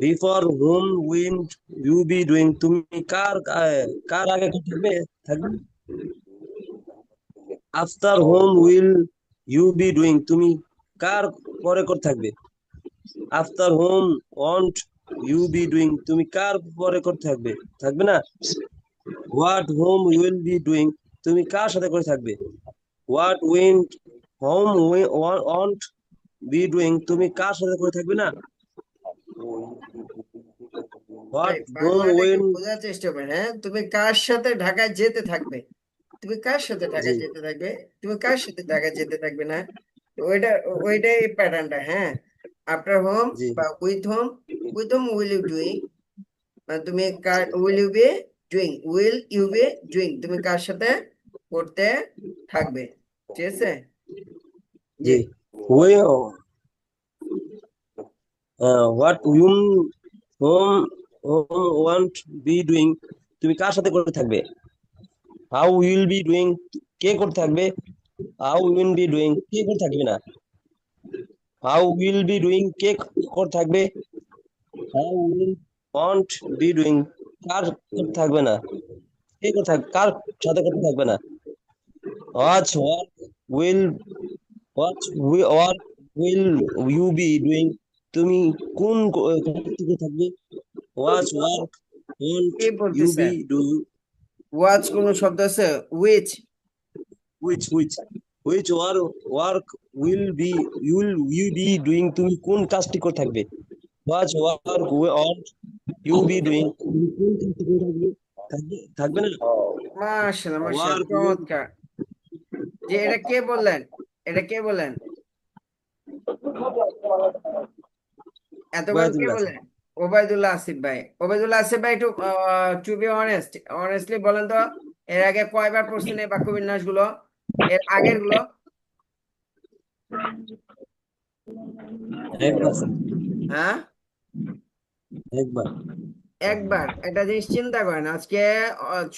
Before whom won't you be doing, তুমি কার আগে করতে থাকবে। After whom will you be doing, তুমি কার পরে করতে থাকবে। After whom won't you be doing, তুমি কার পরে করতে থাকবে না। What whom will be doing, তুমি কার সাথে করে থাকবে। What went home want be doing, তুমি কার সাথে করে থাকবে না। ভাই হোয়াট হোম বাংলাটা একটু উইন বোঝার চেষ্টা করেন, হ্যাঁ তুমি কার সাথে ঢাকায় যেতে থাকবে, তুমি কার সাথে জি ঢাকায় যেতে থাকবে, তুমি কার সাথে ঢাকায় যেতে থাকবে না। ওইটা ওইটাই প্যাটার্নটা, হ্যাঁ। আফটার হোম জি বা with home will you doing, তুমি কার will you be doing, will you be doing, তুমি কার সাথে করতে থাকবে। ঠিক আছে, জি। জি ওই what home home want be doing, তুমি কার সাথে করে থাকবে। হাউ উইল বি ডুইং, কে করতে থাকবে। হাউ উইল বি ডুইং, কে করে থাকবে না। হাউ উইল বি ডুইং, কে করে থাকবে। How will want be doing, কার করতে থাকবে না। কে করে থাকবে, কার সাথে করতে থাকবে না। What will what work will you be doing, তুমি কোন কাজটিতে থাকবে? হোয়াট ওয়ার্ক ওন্ট কি ইউ বলতেছে? Be do? ওয়াচ কোন শব্দ আছে? Which? Which work will you be doing, তুমি কোন কাজটি করে থাকবে? What work won't you be doing, তুমি কোন কাজটি করে থাকবে? থাকবে না? মাশাআল্লাহ মাশাআল্লাহ, ওয়ার্ক চমৎকার। যে এটা কে বললেন? এটা কে বললেন? এতক্ষণ কে ওবায়দুল্লাহ। বললেন? ওবায়দুল্লাহ আসিফ ভাই। ওবায়দুল্লাহ আসিফ ভাই, একটু টু বি অনেস্টলি বলেন তো, এর আগে কয়বার পড়ছেন এই বাক্য বিন্যাস গুলো? এর আগের গুলো? একবার স্যার, হ্যাঁ, একবার। একবার। একটা জিনিস চিন্তা করেন, আজকে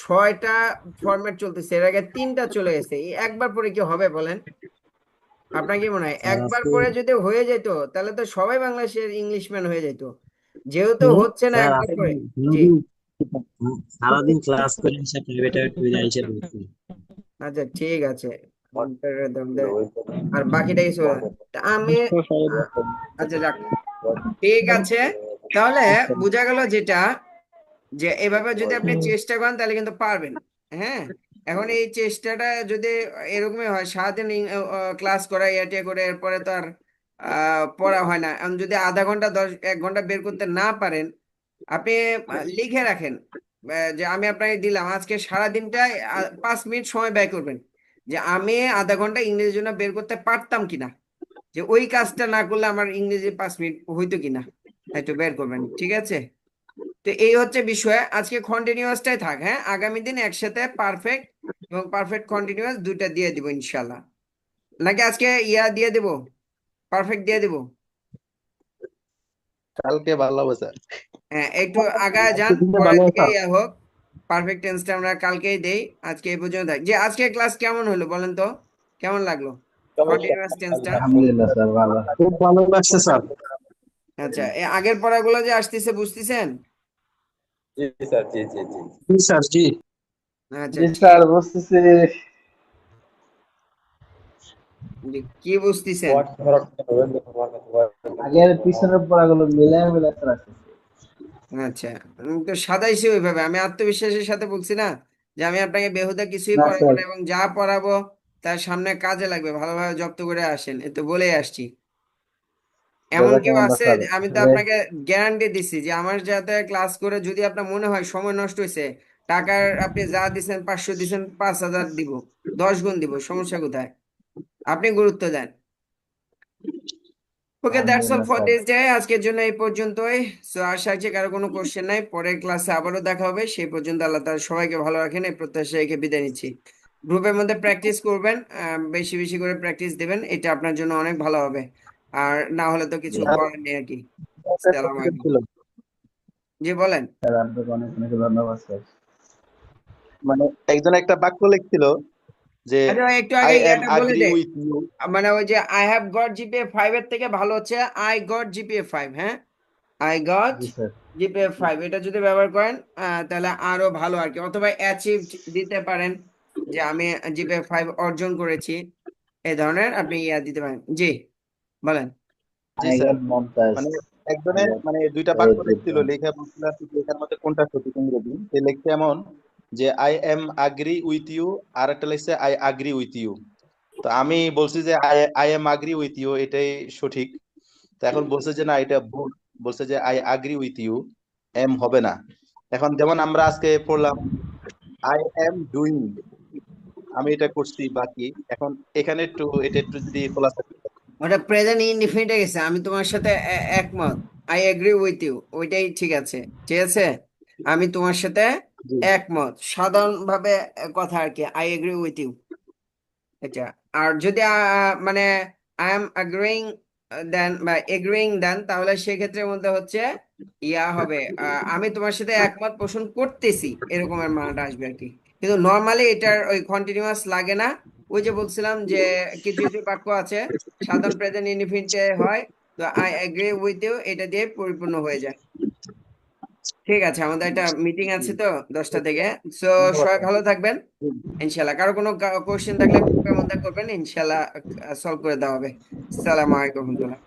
6টা ফরম্যাট চলতেছে, এর আগে 3টা চলে গেছে। এই একবার পরে কি হবে বলেন? আপনার কি মনে হয় স্যার একবার আজকে পরে যদি হয়ে যেত তাহলে তো সবাই বাংলাদেশের ইংলিশম্যান হয়ে যেত, যেহেতু হচ্ছে না স্যার একবার আজকে করে। জি, সারাদিন সারাদিন ক্লাস করে এসে প্রাইভেটে এসে বলছি। আচ্ছা ঠিক আছে। আর বাকিটা কিছু বলেন। তা আমি আহ, আচ্ছা যাক, ঠিক আছে। তাহলে বোঝা গেল যেটা, যে এভাবে যদি আপনি চেষ্টা করেন তাহলে কিন্তু পারবেন। হ্যাঁ, এখন এই চেষ্টাটা যদি এরকমই হয়, সারাদিন ক্লাস করা ইয়ে করে, এরপরে তো আর পড়া হয় না। এখন যদি আধা ঘন্টা 1 ঘন্টা বের করতে না পারেন, আপনি লিখে রাখেন, যে আমি আপনাকে দিলাম আজকে সারাদিনটায় 5 মিনিট সময় ব্যয় করবেন, যে আমি আধা ঘন্টা ইংরেজির জন্য বের করতে পারতাম কিনা, যে ওই কাজটা না করলে আমার ইংরেজি 5 মিনিট হইতো কিনা, একটু বের করবেন। ঠিক আছে? তো এই হচ্ছে বিষয়, আজকে কন্টিনিউয়াসটাই থাক। হ্যাঁ, আগামী দিন একসাথে পারফেক্ট এবং পারফেক্ট কন্টিনিউয়াস দুইটা দিয়ে দিব ইনশাল্লাহ। নাকি আজকে ইয়া দিয়ে দিব, পারফেক্ট দিয়ে দিব? কালকে ভালো হবে স্যার। হ্যাঁ, একটু আগায় যান, পরের দিকে ইয়া হোক। পারফেক্ট টেন্সটা আমরা কালকেই দেই, আজকে এই পর্যন্ত থাক। যে আজকে ক্লাস কেমন হলো বলেন তো, কেমন লাগলো কন্টিনিউয়াস টেন্সটা? আলহামদুলিল্লাহ স্যার, ভালো। খুব ভালো লাগছে স্যার। আচ্ছা, আগের পড়াগুলো যে আসতেছে বুঝতেছেন? জি স্যার, জি জি জি। জি স্যার, জি। আচ্ছা জি ঠিক। স্যার, বুঝতেছি। কি বুঝতেছেন? হোয়াটস ধরার কথা বলবেন, তোমার কথা বলবেন। আগের পিছনের পড়াগুলো মিলাই মিলাই স্যার আসতেছে। আচ্ছা, তো সাদাইছি ওইভাবে, আমি আত্মবিশ্বাসের সাথে বলছি না যে আমি আপনাকে বেহুদা কিছুই না পড়াবো স্যার, না, এবং যা পড়াবো তার সামনে কাজে লাগবে, ভালোভাবে জব্দ করে আসেন, এ তো বলেই আসছি। এমন কেউ জাযাকুমুল্লাহ আছে? স্যার। আমি তো আসলে আপনাকে গ্যারান্টি দিচ্ছি যে আমার যাতে ক্লাস করে যদি আপনার মনে হয় সময় নষ্ট হয়েছে, টাকার আপনি যা দিচ্ছেন 500 দিচ্ছেন, 5,000 দিব, 10 গুণ দিব, সমস্যা কোথায়? আপনি গুরুত্ব দেন। ওকে, দ্যাটস অল আলহামদুলিল্লাহ ফর স্যার। This day. আজকের জন্য এই পর্যন্তই। সো আশা করছি কারো কোনো কোশ্চেন নাই, পরের ক্লাসে আবারও দেখা হবে। সেই পর্যন্ত আল্লাহ তাআলা সবাইকে ভালো রাখেন, এই প্রত্যাশা রেখে বিদায় নিচ্ছি। গ্রুপের মধ্যে প্র্যাকটিস করবেন, বেশি বেশি করে প্র্যাকটিস দিবেন, এটা আপনার জন্য অনেক ভালো হবে। আর না হলে তো কিছু স্যার করার নেই আর কি। একটা সালাম question আলাইকুম। ছিল জি বলেন। স্যার আপনাকে অনেক অনেক ধন্যবাদ স্যার। মানে একজন একটা বাক্য লিখছিল যে আচ্ছা, একটু আই আগে এম ইয়াটা বলে আগ্রি দে, উইথ ইউ। মানে ওই যে আই হ্যাভ গট জিপিএ 5 এর থেকে ভালো হচ্ছে আই গট জিপিএ 5। হ্যাঁ, I got G sir. GPA 5 এটা যদি ব্যবহার করেন তাহলে আরো ভালো আর কি। অথবা অ্যাচিভড দিতে পারেন, যে আমি জিপিএ 5 অর্জন করেছি, এই ধরনের আপনি ইয়া দিতে পারেন। জি বলেন। জি আই স্যার, গট মমতাজ। মানে আই একজনে গট মানে দুইটা ভেরি বাক্য গুড লিখছিল, ওয়ান। লেখা বলছিল আর কি লেখার মধ্যে কোনটা সঠিক ইংরেজি। সে লিখছে এমন যে I am agree with you, আর একটা লিখছে আই আগ্রি উইথ ইউ। তো আমি বলছি যে I I am agree with you এটাই সঠিক। তো এখন বলছে যে না এটা ভুল, বলছে যে I agree with you, am হবে না। এখন যেমন আমরা আজকে পড়লাম আই এম ডুইং, আমি এটা করছি বাকি। এখন এখানে একটু এটা একটু যদি খোলাসা করি। ওটা প্রেজেন্ট ইনডিফিনিটে গেছে, আমি তোমার সাথে একমত। আই এগ্রি উইথ ইউ, ওইটাই ঠিক আছে। ঠিক আছে, আমি তোমার সাথে জি একমত, সাধারণ ভাবে কথা আর কি, আই এগ্রি উইথ ইউ এটা। আর যদি মানে আই এম অ্যাগ্রিং দেন বা এগ্রিং দেন, তাহলে সেক্ষেত্রে মধ্যে হচ্ছে ইয়া হবে, আমি তোমার সাথে একমত পোষণ করতেছি, এরকমের মানাটা আসবে আর কি। কিন্তু নর্মালি এটার ওই কন্টিনিউয়াস লাগে না। ওই যে বলছিলাম যে কিছু কিছু বাক্য আছে সাধারণ প্রেজেন্ট ইনডিফিনিটে হয়, তো আই এগ্রি উইথ ইউ এটা দিয়ে পরিপূর্ণ হয়ে যায়। ঠিক আছে, আমাদের একটা মিটিং আছে তো 10টা থেকে। সো ধন্যবাদ সবাই স্যার। ভালো থাকবেন ইনশাল্লাহ। কারো কোনো কোশ্চেন থাকলে গ্রুপের মধ্যে করবেন, ইনশাল্লাহ সলভ করে দেওয়া হবে। আসসালামু আলাইকুম রহমতুল্লাহ।